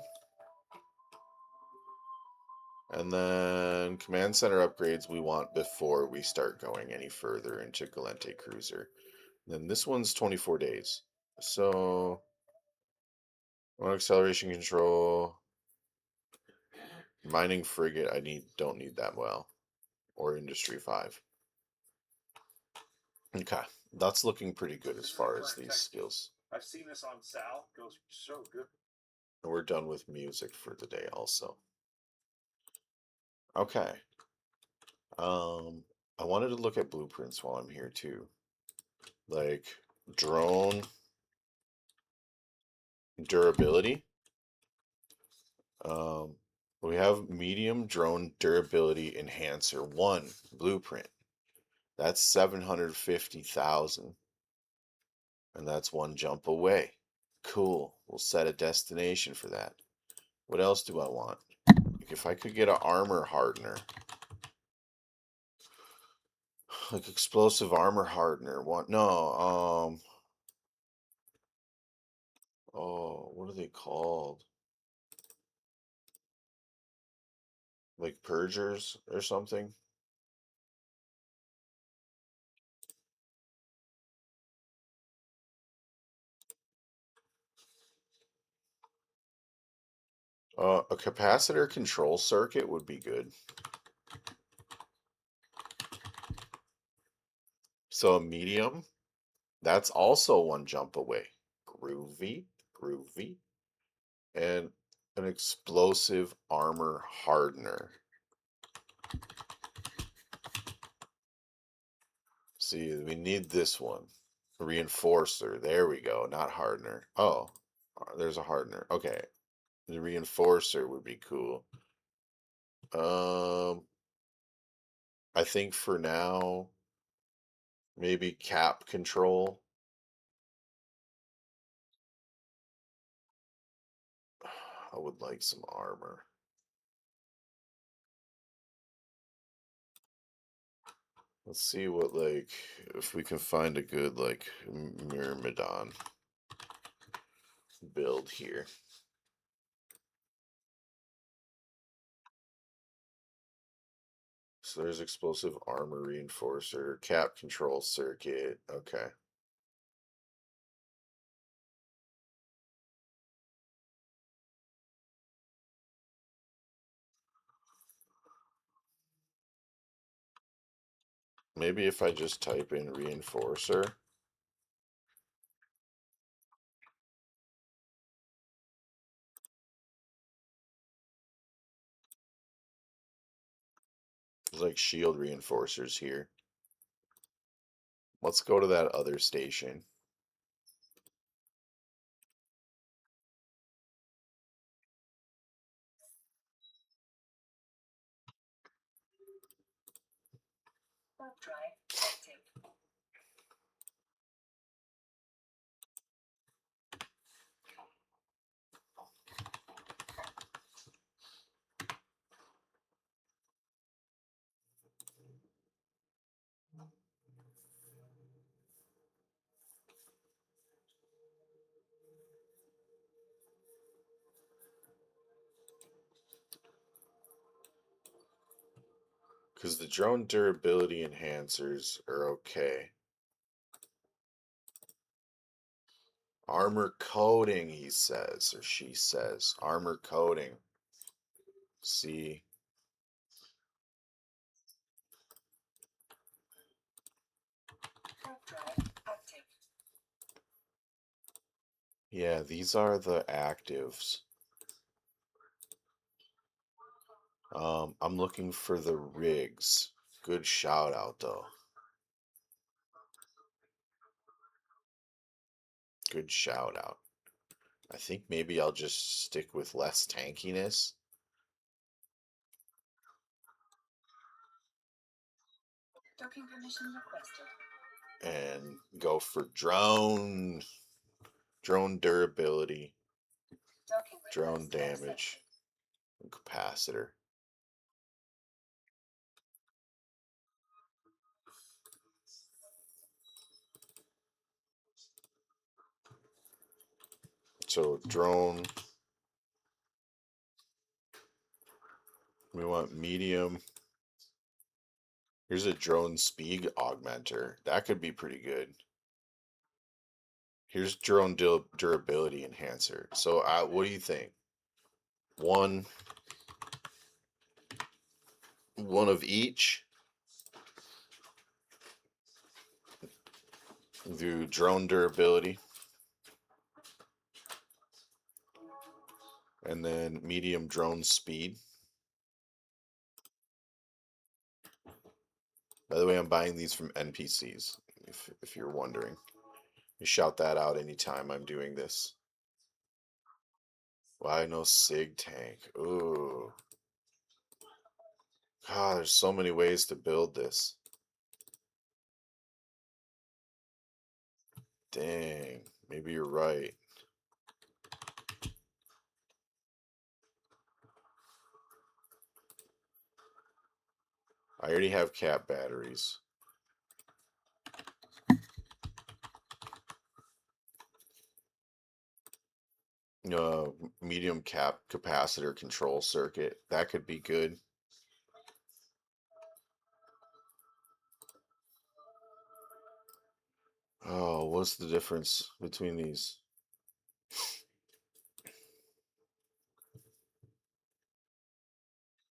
And then command center upgrades we want before we start going any further into Galente Cruiser. And then this one's 24 days. So, on acceleration control, mining frigate, don't need that well. Or industry 5. Okay, that's looking pretty good as far as these skills. I've seen this on Sal. Goes so good. And we're done with music for the day also. Okay. I wanted to look at blueprints while I'm here too. Like drone durability. We have medium drone durability enhancer 1 blueprint. That's 750,000. And that's 1 jump away. Cool. We'll set a destination for that. What else do I want? Like if I could get an armor hardener. Like explosive armor hardener. What? No, oh, what are they called? Like purgers or something? A capacitor control circuit would be good. So a medium, that's also 1 jump away. Groovy, groovy. And an explosive armor hardener. See, we need this one. Reinforcer. There we go. Not hardener. Oh, there's a hardener. Okay. The reinforcer would be cool. I think for now, maybe cap control. I would like some armor. Let's see what, like, if we can find a good, like, Myrmidon build here. So there's explosive armor reinforcer, cap control circuit. Okay. Maybe if I just type in reinforcer. There's like shield reinforcers here. Let's go to that other station. Warp drive active. Because the drone durability enhancers are okay. Armor coating, he says, or she says. Armor coating. See? Warp drive active. Yeah, these are the actives. I'm looking for the rigs. Good shout out, though. Good shout out. I think maybe I'll just stick with less tankiness. Docking permission requested. And go for drone durability, Docking drone request damage, accepted. and capacitor. So drone, we want medium. Here's a drone speed augmenter. That could be pretty good. Here's drone durability enhancer. So what do you think? One of each. Do drone durability. And then medium drone speed. By the way, I'm buying these from NPCs, if you're wondering. You shout that out anytime I'm doing this. Why no SIG tank? Ooh. God, there's so many ways to build this. Dang, maybe you're right. I already have cap batteries. Medium cap capacitor control circuit. That could be good. Oh, what's the difference between these?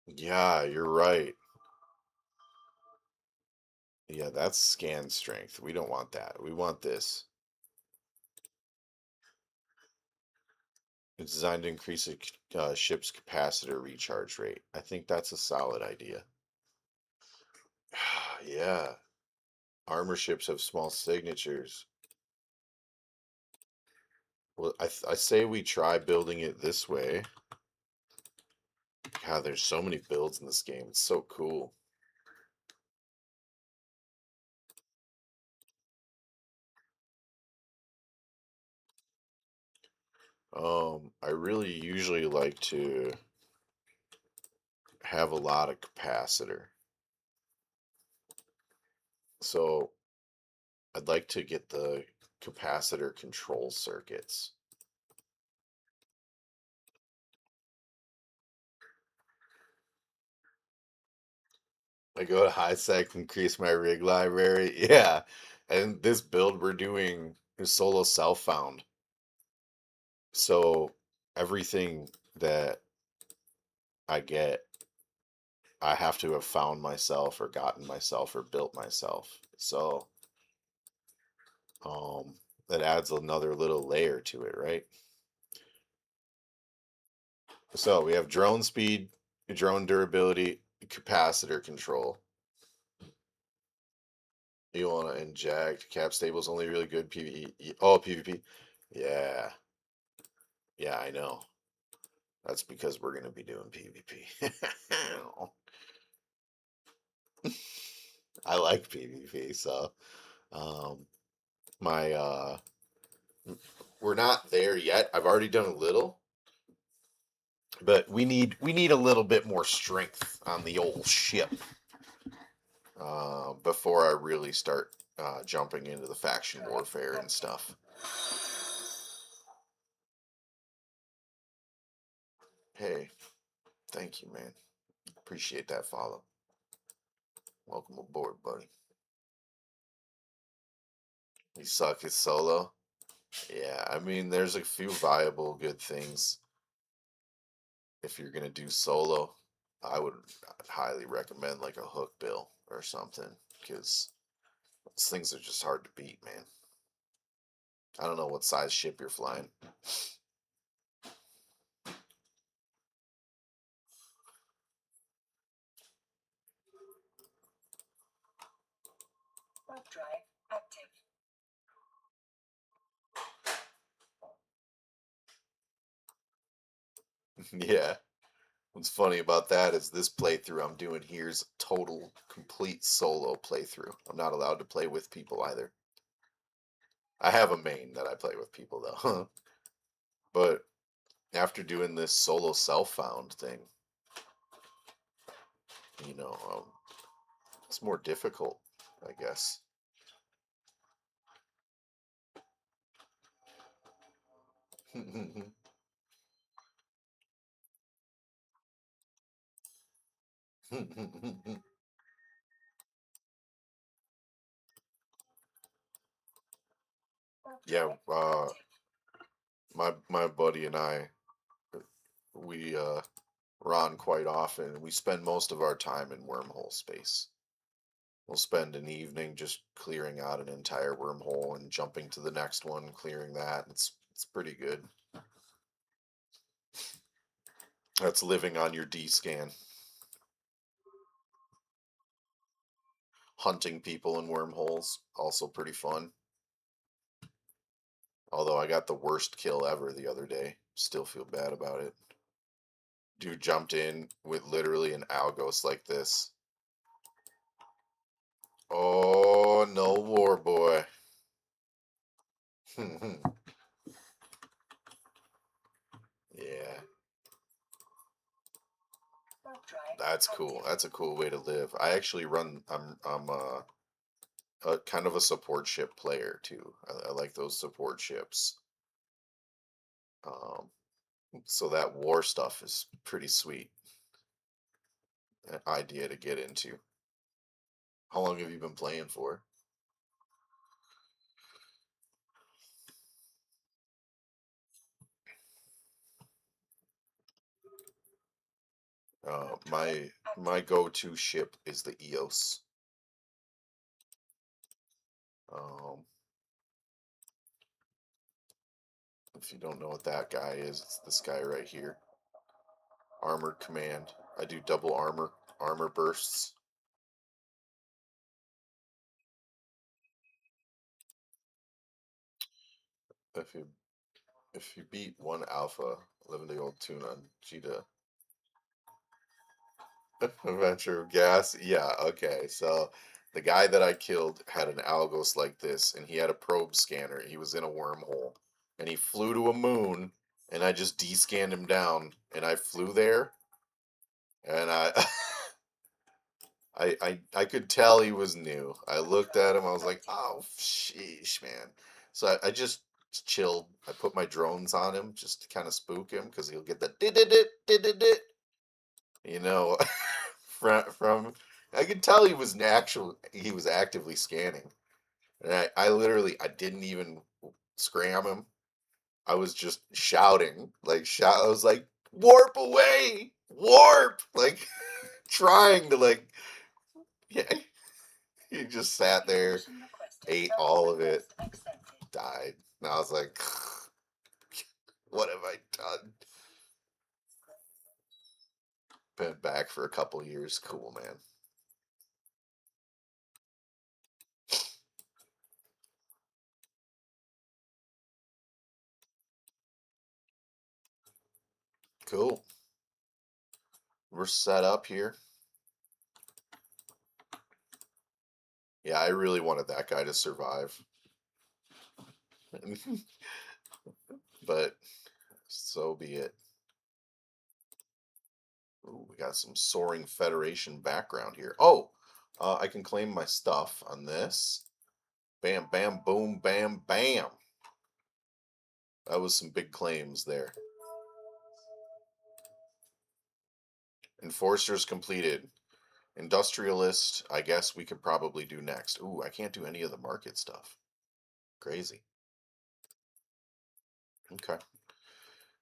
Yeah, you're right. Yeah, that's scan strength. We don't want that. We want this. It's designed to increase a ship's capacitor recharge rate. I think that's a solid idea. Yeah. Armor ships have small signatures. Well, I say we try building it this way. God, there's so many builds in this game. It's so cool. I really usually like to have a lot of capacitor. So I'd like to get the capacitor control circuits. I go to high sec, increase my rig library. Yeah. And this build we're doing is solo self found. So everything that I get I have to have found myself or gotten myself or built myself. So that adds another little layer to it, right? So we have drone speed, drone durability, capacitor control. You want to inject cap stables only really good PvE. Oh, PvP. Yeah. Yeah, I know. That's because we're going to be doing PvP. I like PvP, so um my we're not there yet. I've already done a little, but we need a little bit more strength on the old ship before I really start jumping into the faction warfare and stuff. Hey, thank you, man. Appreciate that follow. Welcome aboard, buddy. You suck at solo? Yeah, I mean, there's a few viable good things if you're gonna do solo. I'd highly recommend like a hook bill or something, because those things are just hard to beat, man. I don't know what size ship you're flying. Warp drive active. Yeah. What's funny about that is this playthrough I'm doing here's total complete solo playthrough. I'm not allowed to play with people either. I have a main that I play with people though. But after doing this solo self-found thing, you know, it's more difficult, I guess. Warp Yeah, drive active. my buddy and I, we run quite often. We spend most of our time in wormhole space. We'll spend an evening just clearing out an entire wormhole and jumping to the next one, clearing that. It's pretty good. That's living on your D scan. Hunting people in wormholes, also pretty fun. Although I got the worst kill ever the other day. Still feel bad about it. Dude jumped in with literally an algos like this. Oh, no war boy. Yeah, Warp drive that's cool. active. That's a cool way to live. I actually run. I'm a kind of a support ship player too. I like those support ships. Um, so that war stuff is pretty sweet. An idea to get into. How long have you been playing for? Warp drive My active. go-to ship is the EOS. Um, if you don't know what that guy is, it's this guy right here. Armored Command. I do double armor bursts. If you beat one alpha, 11-day-old tune on Cheetah Adventure of Gas, yeah, okay. So the guy that I killed had an Algos like this, and he had a probe scanner. He was in a wormhole, and he flew to a moon, and I just descanned him down, and I flew there, and I could tell he was new. I looked at him, I was like, oh, sheesh, man. So I just chilled. I put my drones on him just to kind of spook him because he'll get the did, you know, from. I could tell he was actively scanning, and I literally I didn't even scram him. I was just shouting, like shout. I was like, warp away, warp, like. trying to like, yeah. He just sat there, Permission requested. ate Target all of it, request accepted. died. And I was like, what have I done? Been back for a couple years. Cool, man. Cool. We're set up here. Yeah, I really wanted that guy to survive. But so be it. Ooh, we got some soaring Federation background here. Oh, I can claim my stuff on this. Bam, bam, boom, bam, bam. That was some big claims there. Enforcers completed. Industrialist, I guess we could probably do next. Ooh, I can't do any of the market stuff. Crazy. Okay.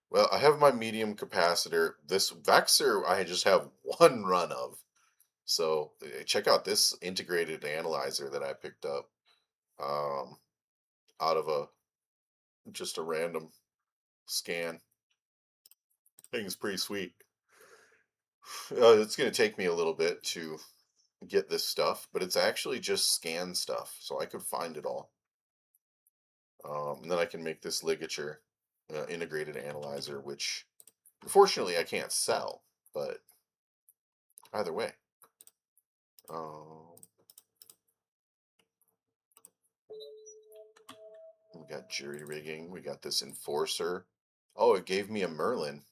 Well, I have my medium capacitor. This Vexer I just have one run of. So check out this integrated analyzer that I picked up um, out of just a random scan. I think it's pretty sweet. It's going to take me a little bit to get this stuff, but it's actually just scan stuff, so I could find it all. And then I can make this ligature integrated analyzer, which unfortunately I can't sell, but either way. We got jury rigging. We got this enforcer. Oh, it gave me a Merlin.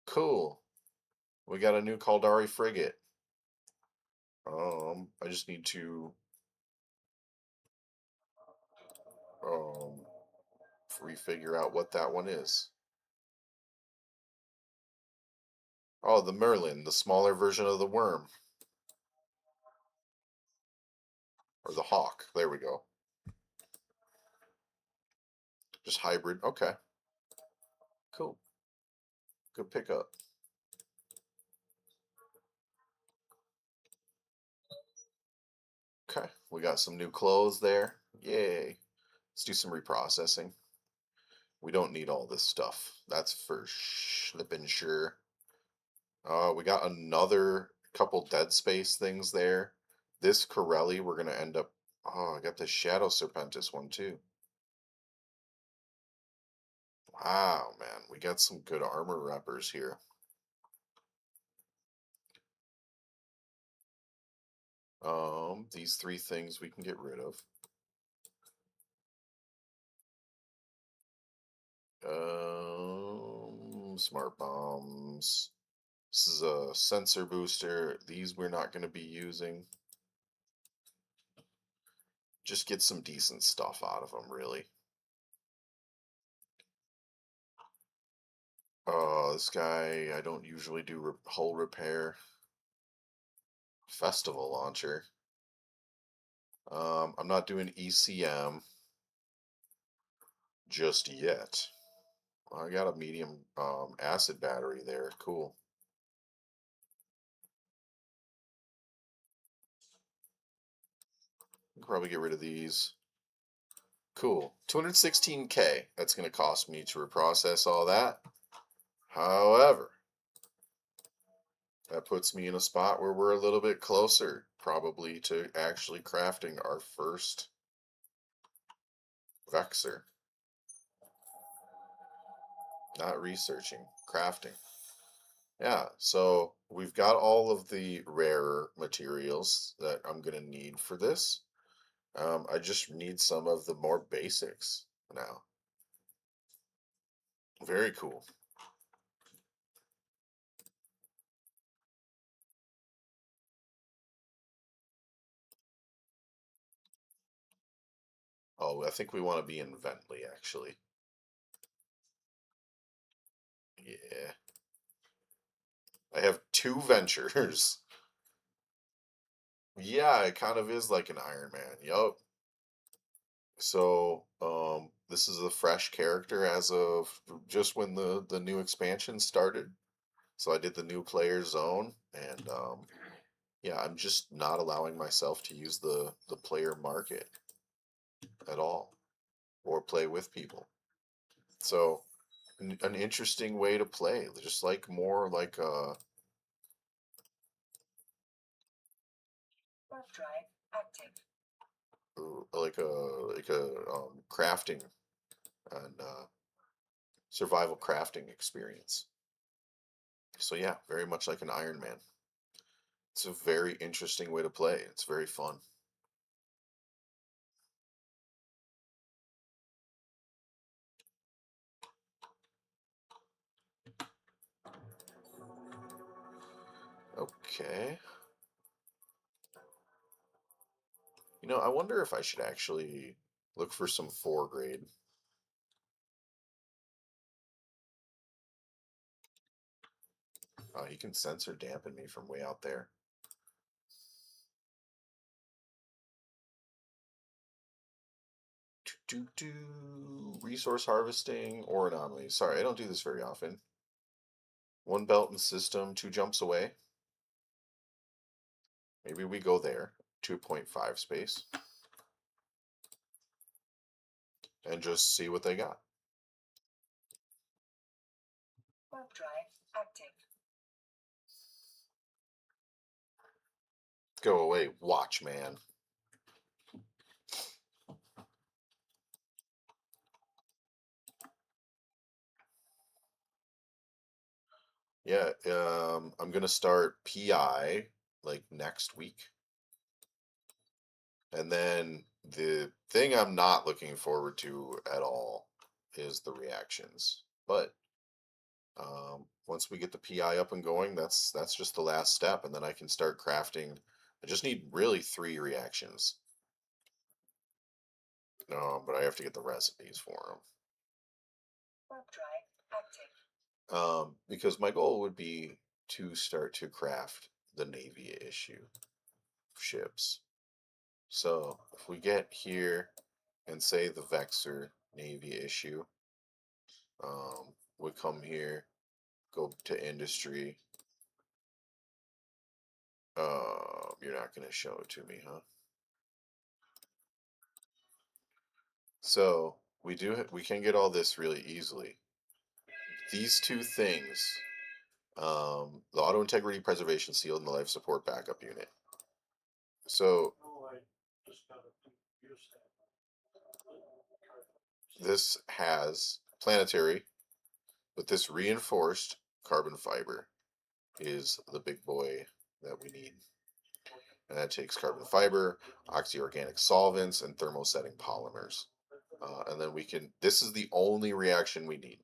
Cool. We got a new Caldari frigate. I just need to refigure out what that one is. Oh, the Merlin, the smaller version of the worm. Or the hawk. There we go. Just hybrid. Okay. Cool. Good pickup. Okay. We got some new clothes there. Yay. Let's do some reprocessing. We don't need all this stuff. That's for slipping sure. We got another couple dead space things there. This Corelli, we're going to end up... Oh, I got the Shadow Serpentis one too. Wow, man. We got some good armor reppers here. These three things we can get rid of. Smart bombs. This is a sensor booster. These we're not going to be using. Just get some decent stuff out of them, really. This guy, I don't usually do hull repair. Festival launcher. I'm not doing ECM just yet. I got a medium acid battery there. Cool. Probably get rid of these. Cool. 216K. That's going to cost me to reprocess all that. However, that puts me in a spot where we're a little bit closer, probably, to actually crafting our first Vexer. Not researching, crafting. Yeah, so we've got all of the rarer materials that I'm going to need for this. I just need some of the more basics now. Very cool. Oh, I think we want to be in Bentley, actually. Yeah. I have two ventures. Yeah, it kind of is like an Iron Man. Yup. So, this is a fresh character as of just when the new expansion started. So I did the new player zone, and yeah, I'm just not allowing myself to use the player market at all or play with people. So an interesting way to play, just like more like Warp drive active. crafting and survival crafting experience. So yeah, very much like an Iron Man. It's a very interesting way to play. It's very fun. Okay. You know, I wonder if I should actually look for some 4 grade. He can sensor dampen me from way out there. Resource harvesting or anomalies. Sorry, I don't do this very often. 1 belt in system, 2 jumps away. Maybe we go there. 2.5 space. And just see what they got. Warp drive active. Go away, Watchman. Yeah, I'm gonna start PI like next week. And then the thing I'm not looking forward to at all is the reactions. But once we get the PI up and going, that's just the last step, and then I can start crafting. I just need really 3 reactions. No, but I have to get the recipes for Warp drive active. them. Because my goal would be to start to craft the Navy issue ships. So if we get here and say the Vexor Navy issue, we come here, go to industry. You're not gonna show it to me, huh? So we can get all this really easily. These 2 things, the auto integrity preservation seal and the life support backup unit. So Oh, I just got a use that. this has planetary, but this reinforced carbon fiber is the big boy that we need. And that takes carbon fiber, oxy-organic solvents, and thermosetting polymers. And then we can, this is the only reaction we need,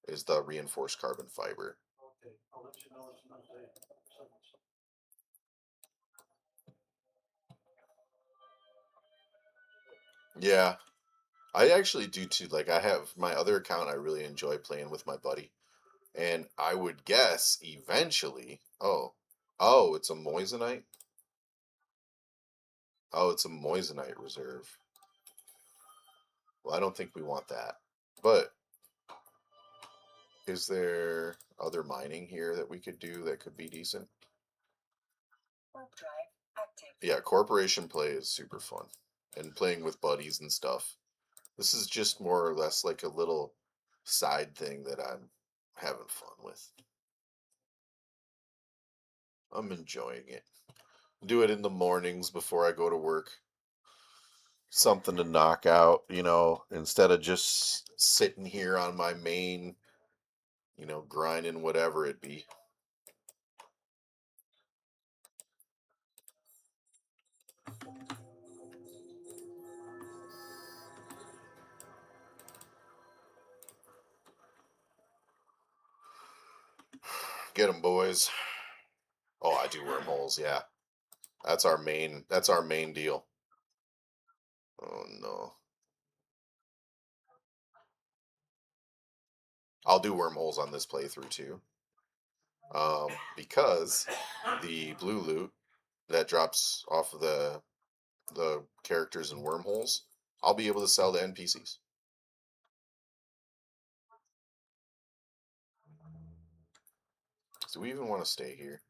is the reinforced carbon fiber. Okay, I'll let you know as soon as they send us. Yeah, I actually do too. Like, I have my other account, I really enjoy playing with my buddy. And I would guess eventually, oh, it's a moissanite? Oh, it's a moissanite reserve. Well, I don't think we want that. But is there other mining here that we could do that could be decent? Warp drive active. Yeah, corporation play is super fun. And playing with buddies and stuff. This is just more or less like a little side thing that I'm having fun with. I'm enjoying it. Do it in the mornings before I go to work. Something to knock out, instead of just sitting here on my main, grinding whatever it be. Get them, boys. Oh, I do wormholes, yeah. That's our main deal. Oh no. I'll do wormholes on this playthrough too. Because the blue loot that drops off of the characters in wormholes I'll be able to sell the NPCs. Do we even want to stay here?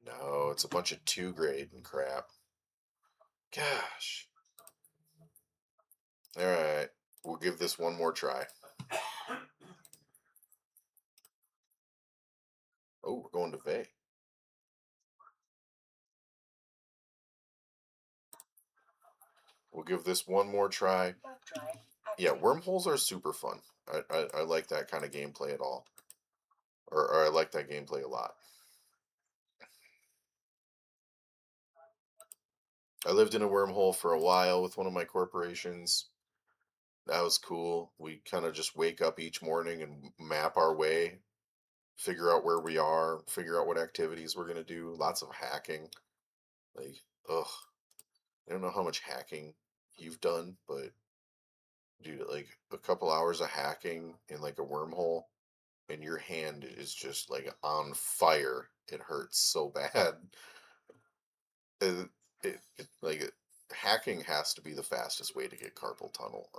No, it's a bunch of 2 grade and crap. Gosh. Alright, we'll give this one more try. Oh, we're going to Vey. We'll give this one more try. Yeah, wormholes are super fun. I like that kind of gameplay at all. Or I like that gameplay a lot. I lived in a wormhole for a while with one of my corporations. That was cool. We kind of just wake up each morning and map our way, figure out where we are, figure out what activities we're gonna do. Lots of hacking. Like, ugh, I don't know how much hacking you've done, but dude, like a couple hours of hacking in like a wormhole, and your hand is just like on fire. It hurts so bad. It, like hacking has to be the fastest way to get carpal tunnel.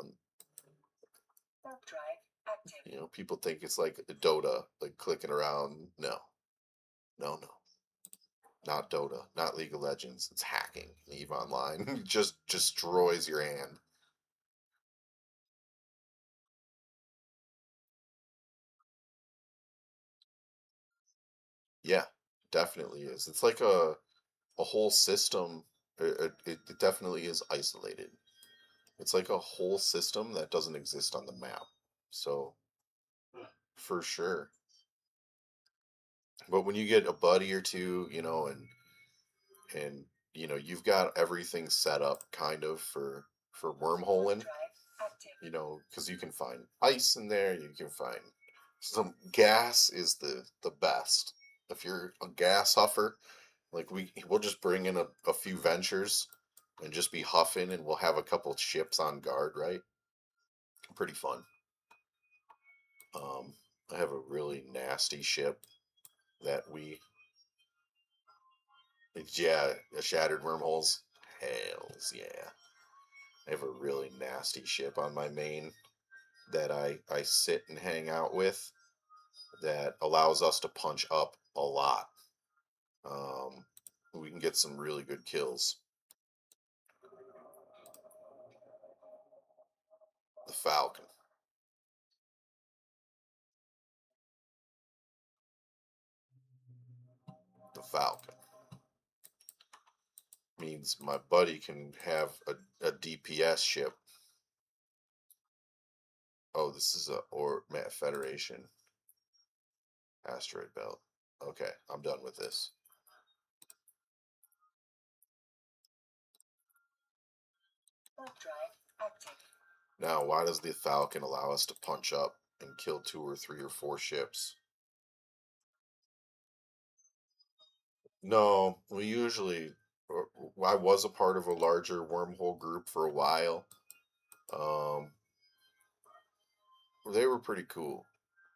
You know, people think it's like Dota, like clicking around. No, no, no, not Dota, not League of Legends. It's hacking. Eve Online just destroys your hand. Yeah, definitely is. It's like a whole system. It definitely is isolated. It's like a whole system that doesn't exist on the map. So for sure. But when you get a buddy or two, you know, and you know you've got everything set up kind of for wormholing, you know, because you can find ice in there, you can find some gas is the best. If you're a gas huffer, like we'll just bring in a few ventures and just be huffing, and we'll have a couple ships on guard, right? Pretty fun. Um, I have a really nasty ship that we, yeah, shattered wormholes. Hells yeah. I have a really nasty ship on my main that I sit and hang out with that allows us to punch up a lot. Um, we can get some really good kills. The Falcon. The Falcon means my buddy can have a DPS ship. Oh, this is a or Federation asteroid belt. Okay, I'm done with this. Now, why does the Falcon allow us to punch up and kill 2 or 3 or 4 ships? No, we usually. I was a part of a larger wormhole group for a while. Um, they were pretty cool.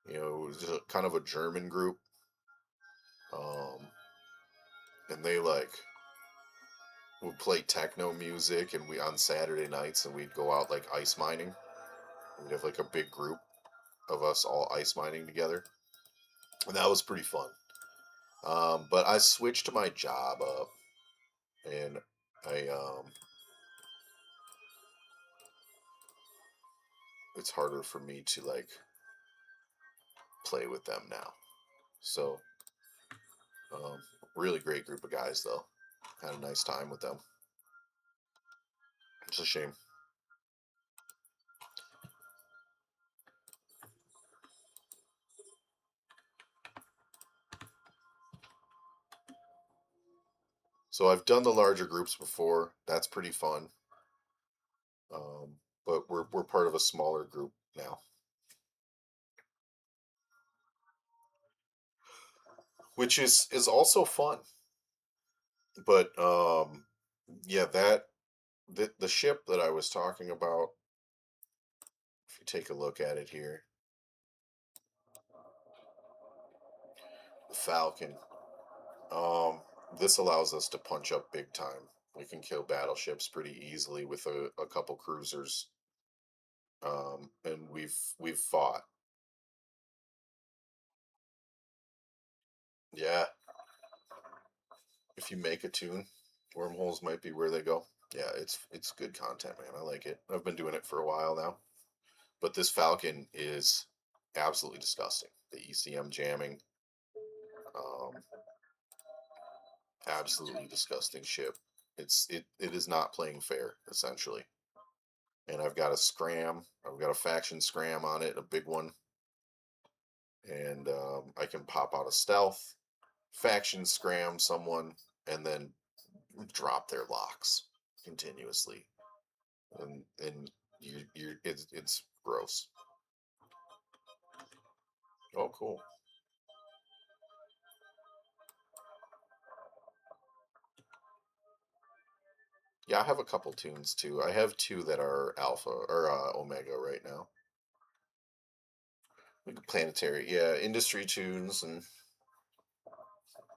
You know, it was just kind of a German group. Um, and they like would play techno music, and we on Saturday nights, and we'd go out like ice mining. We'd have like a big group of us all ice mining together, and that was pretty fun. But I switched my job up, and I it's harder for me to like play with them now. So, um, really great group of guys though. Had a nice time with them. It's a shame. So I've done the larger groups before. That's pretty fun. But we're part of a smaller group now, which is also fun. But yeah, the ship that I was talking about. If you take a look at it here, the Falcon. Um, This allows us to punch up big time. We can kill battleships pretty easily with a couple cruisers. And we've fought. Yeah, if you make a tune, wormholes might be where they go. Yeah, it's good content, man. I like it. I've been doing it for a while now. But this Falcon is absolutely disgusting. The ECM jamming, um, absolutely disgusting ship. It is not playing fair, essentially. And I've got a scram. I've got a faction scram on it, a big one, and I can pop out a stealth, faction scram someone, and then drop their locks continuously, and it's gross. Oh, cool. Yeah, I have a couple tunes too. I have two that are alpha or omega right now. Like planetary, yeah, industry tunes, and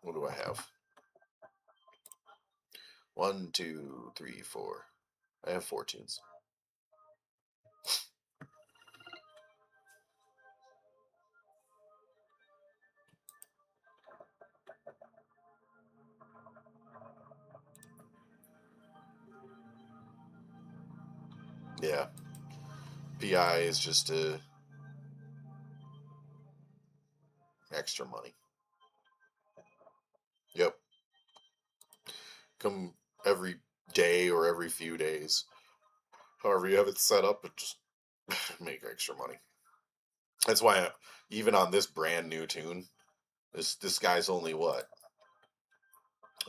what do I have? One, two, three, four. I have four tunes. Yeah, PI is just extra money. Yep, come every day or every few days, however you have it set up, but just make extra money. That's why even on this brand new tune, this guy's only what?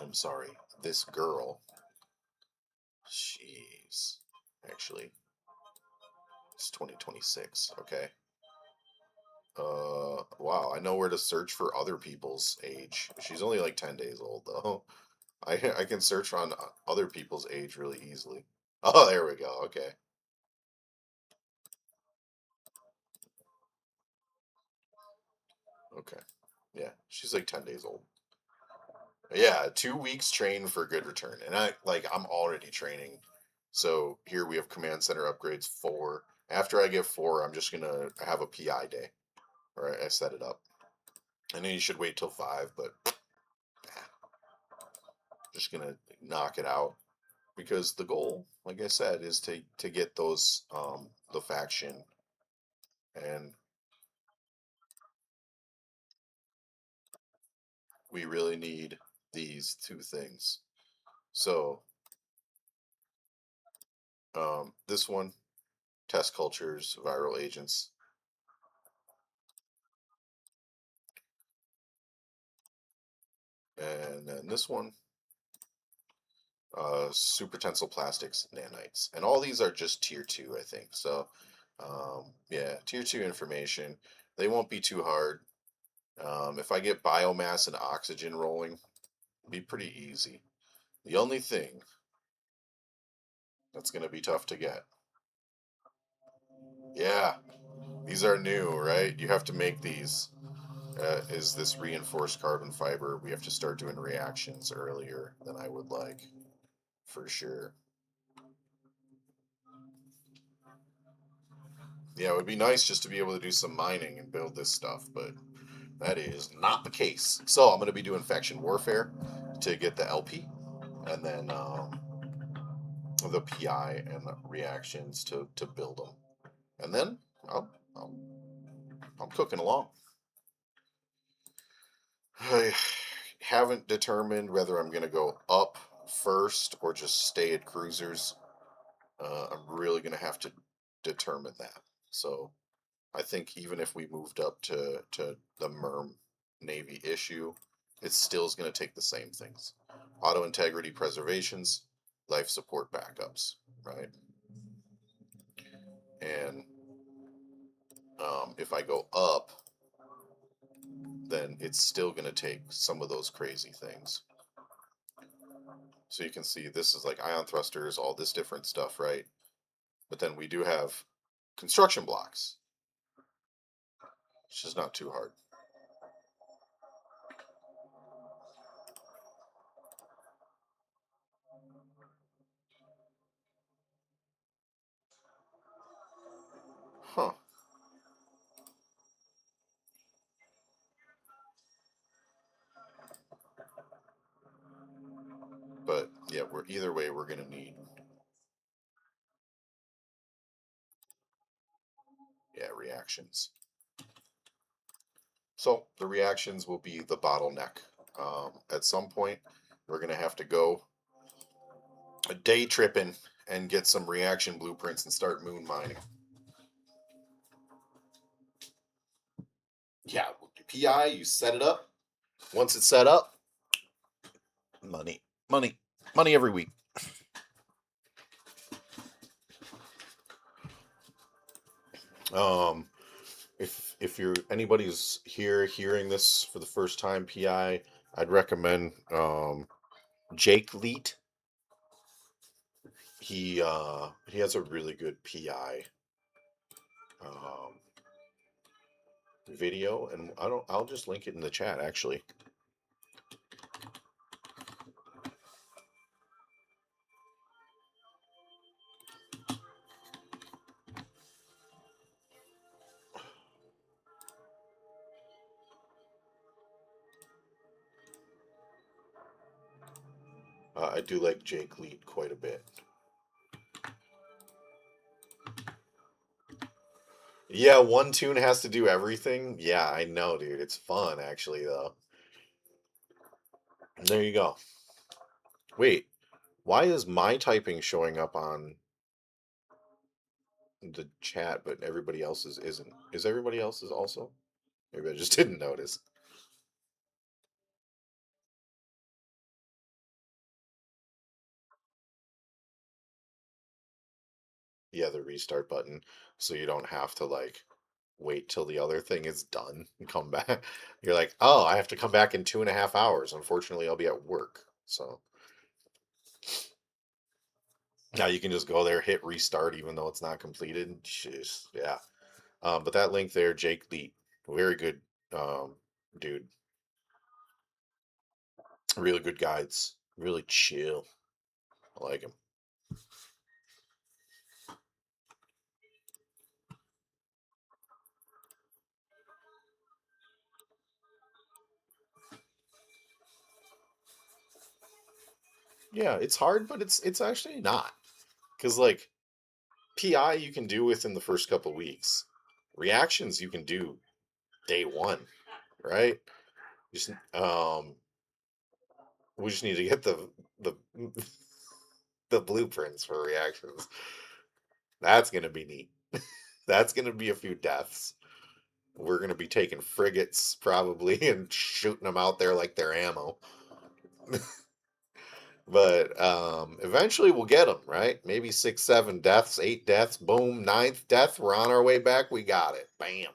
I'm sorry, this girl. Jeez, actually, it's 2026. Okay. Wow. I know where to search for other people's age. She's only like 10 days old though. I can search on other people's age really easily. Oh, there we go. Okay. Okay. Yeah, she's like 10 days old. Yeah, 2 weeks trained for good return. And I'm already training. So here we have command center upgrades 4. After I get 4, I'm just gonna have a PI day. Or I set it up. And then you should wait till 5, but just gonna knock it out. Because the goal, like I said, is to get those the faction, and we really need these two things. So this one, test cultures, viral agents, and then this one, super tensile plastics nanites, and all these are just tier 2, I think. So yeah, tier 2 information. They won't be too hard. If I get biomass and oxygen rolling, it'll be pretty easy. The only thing that's going to be tough to get. Yeah, these are new, right? You have to make these. Is this reinforced carbon fiber? We have to start doing reactions earlier than I would like, for sure. Yeah, it would be nice just to be able to do some mining and build this stuff, but that is not the case. So I'm going to be doing faction warfare to get the LP, and then the PI and the reactions to build them, and then I'm, I'm, I'm cooking along. I haven't determined whether I'm going to go up first or just stay at cruisers. I'm really going to have to determine that. So I think even if we moved up to the MERM Navy issue, it still is going to take the same things: auto integrity preservations, life support backups, right? And if I go up, then it's still going to take some of those crazy things. So you can see this is like ion thrusters, all this different stuff, right? But then we do have construction blocks, which is not too hard. Yeah, we're either way we're gonna need. Yeah, reactions. So the reactions will be the bottleneck. At some point, we're gonna have to go a day tripping and get some reaction blueprints and start moon mining. Yeah, PI, you set it up. Once it's set up, money, money, money every week. Um, if you're anybody's here hearing this for the first time, PI, I'd recommend Jake Leet. He has a really good PI video, and I'll just link it in the chat actually. I do like Jake Leet quite a bit. Yeah, one tune has to do everything. Yeah, I know, dude. It's fun actually though. There you go. Wait, why is my typing showing up on the chat, but everybody else's isn't? Is everybody else's also? Maybe I just didn't notice. Yeah, the restart button, so you don't have to like wait till the other thing is done and come back. You're like, oh, I have to come back in 2.5 hours. Unfortunately, I'll be at work. So now you can just go there, hit restart, even though it's not completed. Jeez, yeah. But that link there, Jake Lee, very good dude. Really good guides. Really chill. I like him. Yeah, it's hard, but it's actually not. Because like PI you can do within the first couple weeks. Reactions you can do day one, right? Just we just need to get the the blueprints for reactions. That's gonna be neat. That's gonna be a few deaths. We're gonna be taking frigates probably and shooting them out there like they're ammo. But eventually we'll get them, right? Maybe 6, 7 deaths, 8 deaths, boom, ninth death. We're on our way back. We got it. Bam.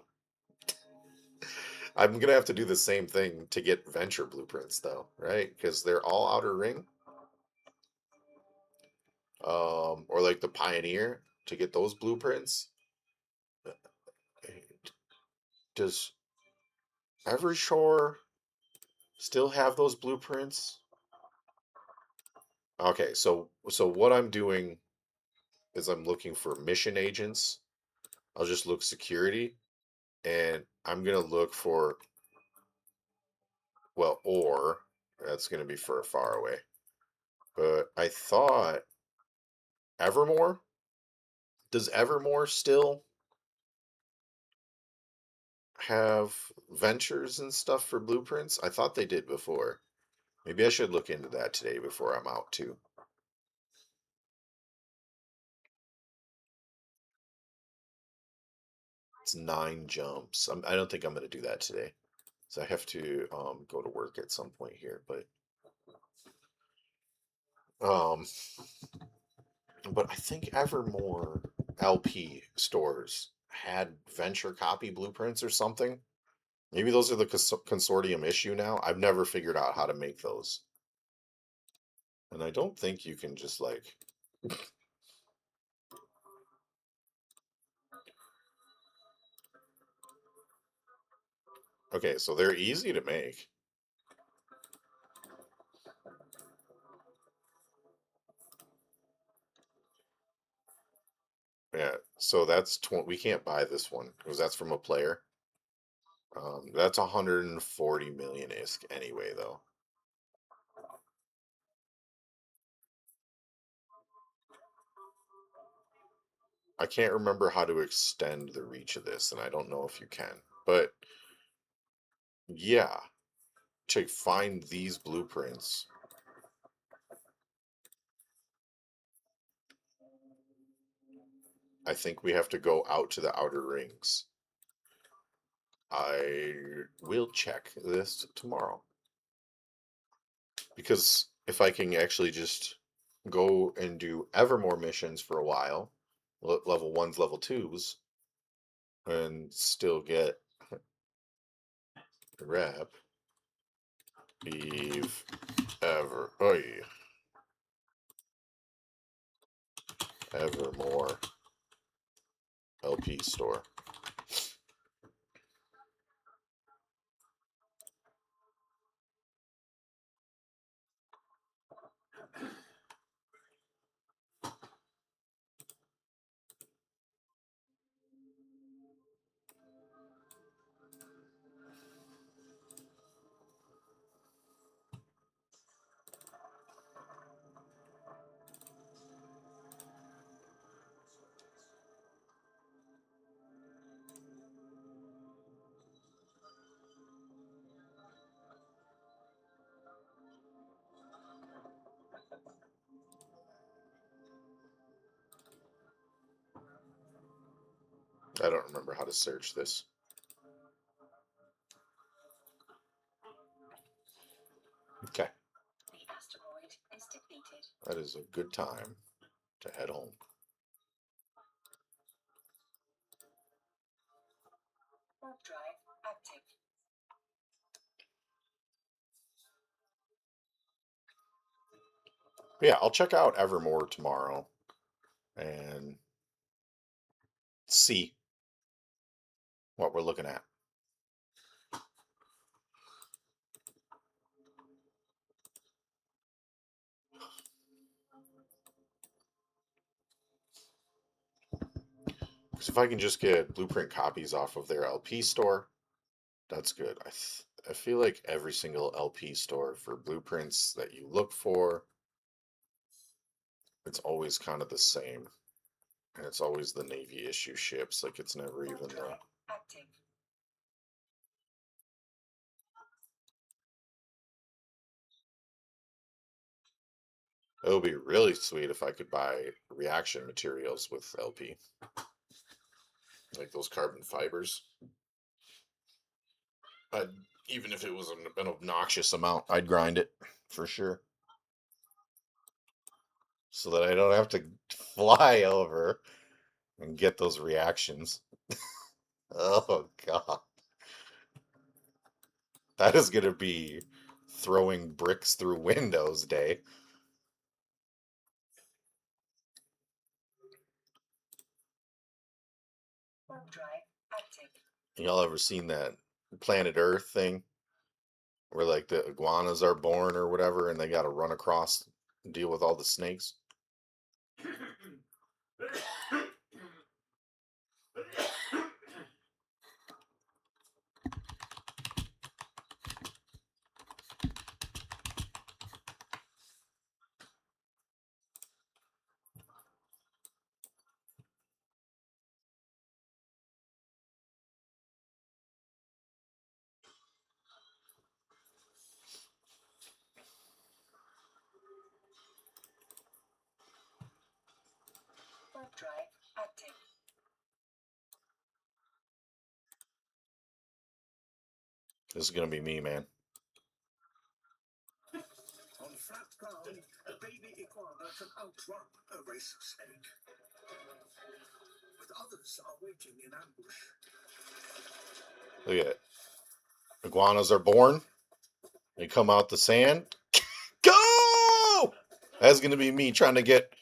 I'm gonna have to do the same thing to get venture blueprints though, right? Because they're all outer ring. Or like the Pioneer to get those blueprints. Does Evershore still have those blueprints? Okay, so what I'm doing is I'm looking for mission agents. I'll just look security, and I'm gonna look for, well, or that's gonna be for far away. But I thought Evermore. Does Evermore still have ventures and stuff for blueprints? I thought they did before. Maybe I should look into that today before I'm out too. It's 9 jumps. I don't think I'm going to do that today. So I have to go to work at some point here. Um, but I think Evermore LP stores had venture copy blueprints or something. Maybe those are the consortium issue now. I've never figured out how to make those. And I don't think you can just like. Okay, so they're easy to make. Yeah, so that's we can't buy this one because that's from a player. That's 140 million ISK anyway, though. I can't remember how to extend the reach of this, and I don't know if you can. But yeah, to find these blueprints, I think we have to go out to the outer rings. I will check this tomorrow. Because if I can actually just go and do Evermore missions for a while, level 1s, level 2s, and still get rep, Eve, Evermore LP store. I don't remember how to search this. Okay. The asteroid is depleted. That is a good time to head home. Warp drive active. Yeah, I'll check out Evermore tomorrow and see what we're looking at. Because if I can just get blueprint copies off of their LP store, that's good. I feel like every single LP store for blueprints that you look for, it's always kind of the same. And it's always the Navy issue ships. Like, it's never Warp even the... drive active. It would be really sweet if I could buy reaction materials with LP. Like those carbon fibers. Even if it was an obnoxious amount, I'd grind it for sure. So that I don't have to fly over and get those reactions. Oh, God. That is going to be throwing bricks through windows day. Warp drive active. Y'all ever seen that Planet Earth thing? Where, like, the iguanas are born or whatever, and they got to run across and deal with all the snakes? Warp drive active. This is going to be me, man. On flat ground, a baby iguana can outrun a race of snake. But others are waiting in ambush. Look at it. Iguanas are born. They come out the sand. Go! That's going to be me trying to get...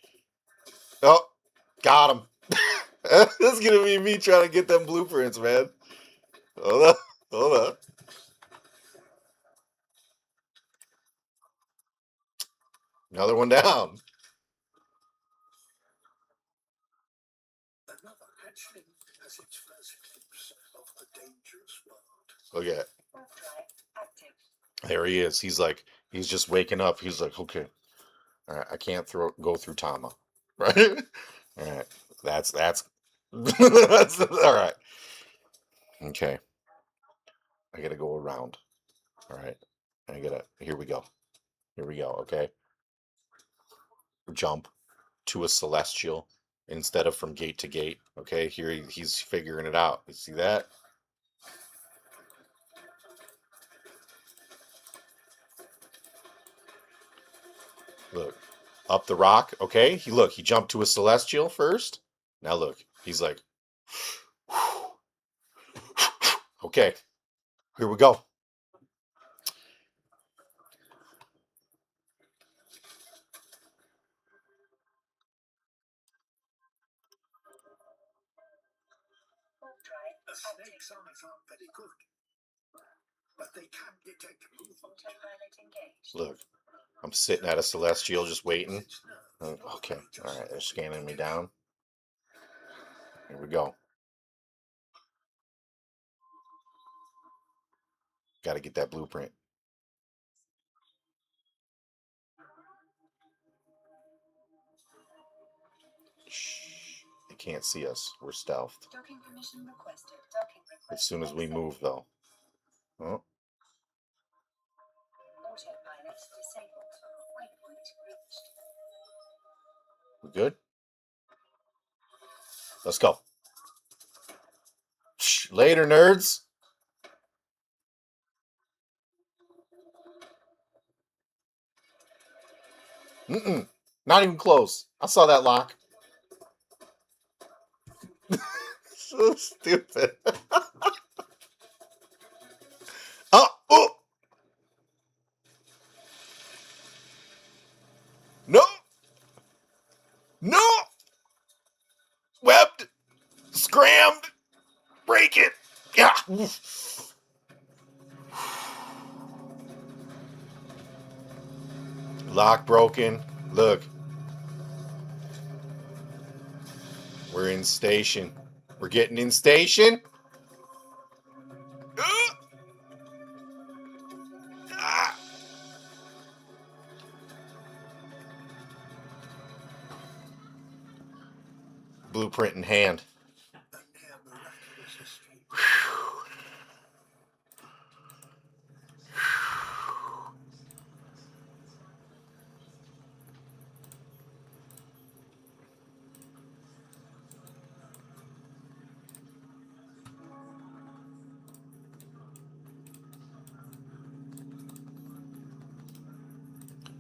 Oh, got him. That's going to be me trying to get them blueprints, man. Hold up. Hold up. Another one down. Another hatchling has its first glimpse of a dangerous world. Look at it. Warp drive active. There he is. He's just waking up. He's like, okay, all right, I can't go through Tama. Right? All right. That's that's all right. Okay. I gotta go around. All right. Here we go. Here we go. Okay. Jump to a celestial instead of from gate to gate. Okay. Here he's figuring it out. You see that? Look. Up the rock. Okay. He jumped to a celestial first. Now look. He's like, okay. Here we go. The snake's eyes aren't very good, but they can detect movement. Autopilot engaged. Look. I'm sitting at a celestial just waiting. Okay. All right. They're scanning me down. Here we go. Got to get that blueprint. Shh. They can't see us. We're stealthed. Docking permission requested. Docking request. As soon as we move, though. Oh, Autopilot disabled. Waypoint reached. we good? Let's go. Shh. Later, nerds. Mm-mm. Not even close. I saw that lock. So stupid. Oh, oh. No. No. Webbed. Scrammed. Break it. Yeah. Lock broken. Look. We're in station. We're getting in station. Ah. Blueprint in hand. A near miraculous escape.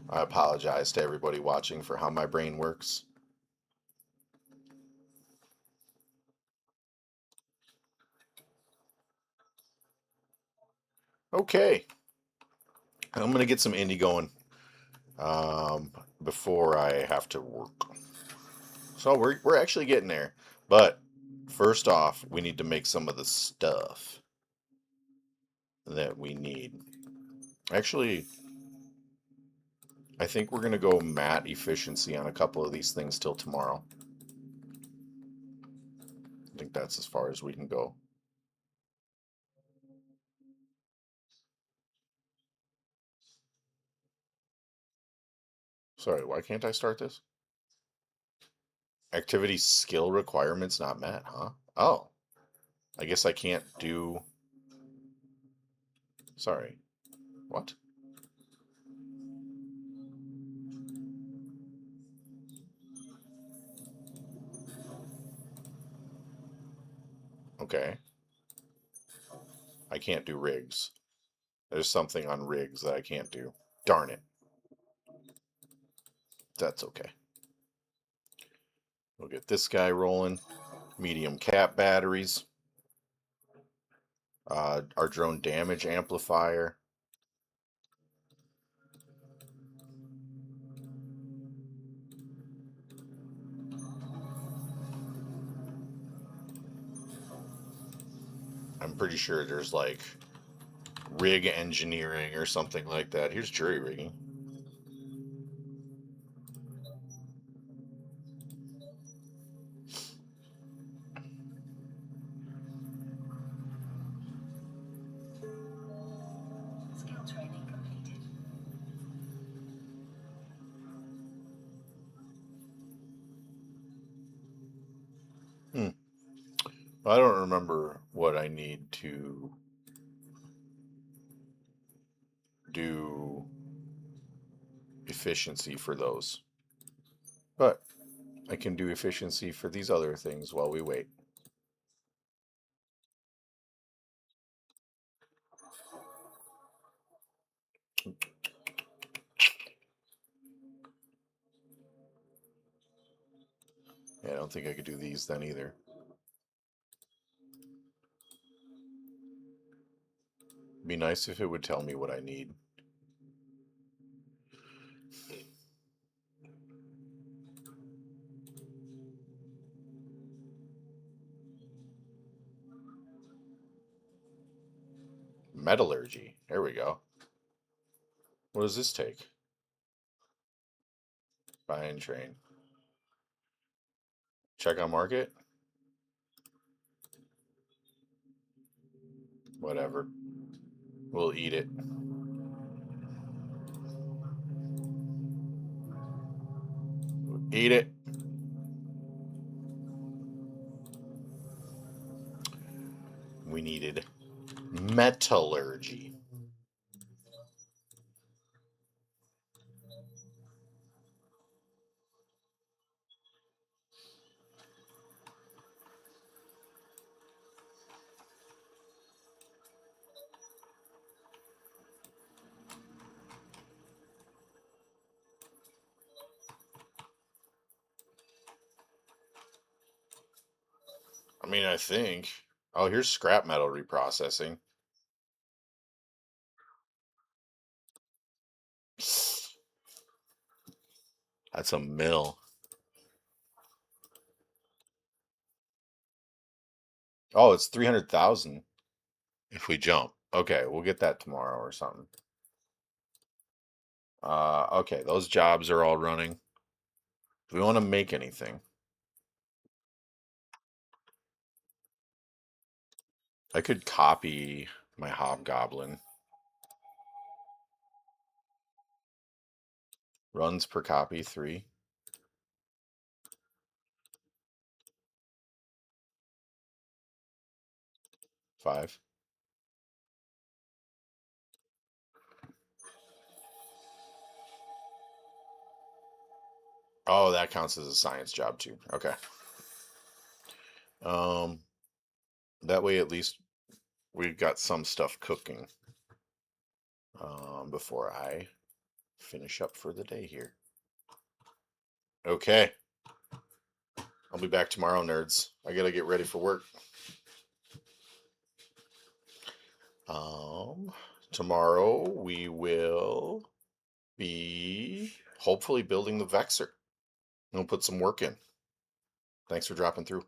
I apologize to everybody watching for how my brain works. Okay. I'm going to get some indie going before I have to work. So we're actually getting there. But first off, we need to make some of the stuff that we need. Actually, I think we're going to go matte efficiency on a couple of these things till tomorrow. I think that's as far as we can go. Sorry, why can't I start this? Activity skill requirements not met, huh? Oh, I guess I can't do... Sorry. What? Okay. I can't do rigs. There's something on rigs that I can't do. Darn it. That's okay. We'll get this guy rolling. Medium cap batteries. Our drone damage amplifier. I'm pretty sure there's like rig engineering or something like that. Here's jury rigging. Skill training completed. I don't remember what I need to do efficiency for those. But I can do efficiency for these other things while we wait. Yeah, I don't think I could do these then either. Be nice if it would tell me what I need. Metallurgy. There we go. What does this take? Buy and train. Check on market. Whatever. We'll eat it. Eat it. We needed metallurgy. I mean, I think. Oh, here's scrap metal reprocessing. That's a mill. Oh, it's 300,000 if we jump. Okay, we'll get that tomorrow or something. Okay, those jobs are all running. Do we want to make anything? I could copy my hobgoblin. Runs per copy 3. Five. Oh, that counts as a science job too. Okay. That way at least we've got some stuff cooking before I finish up for the day here. Okay. I'll be back tomorrow, nerds. I gotta get ready for work. Tomorrow we will be hopefully building the Vexer. We'll put some work in. Thanks for dropping through.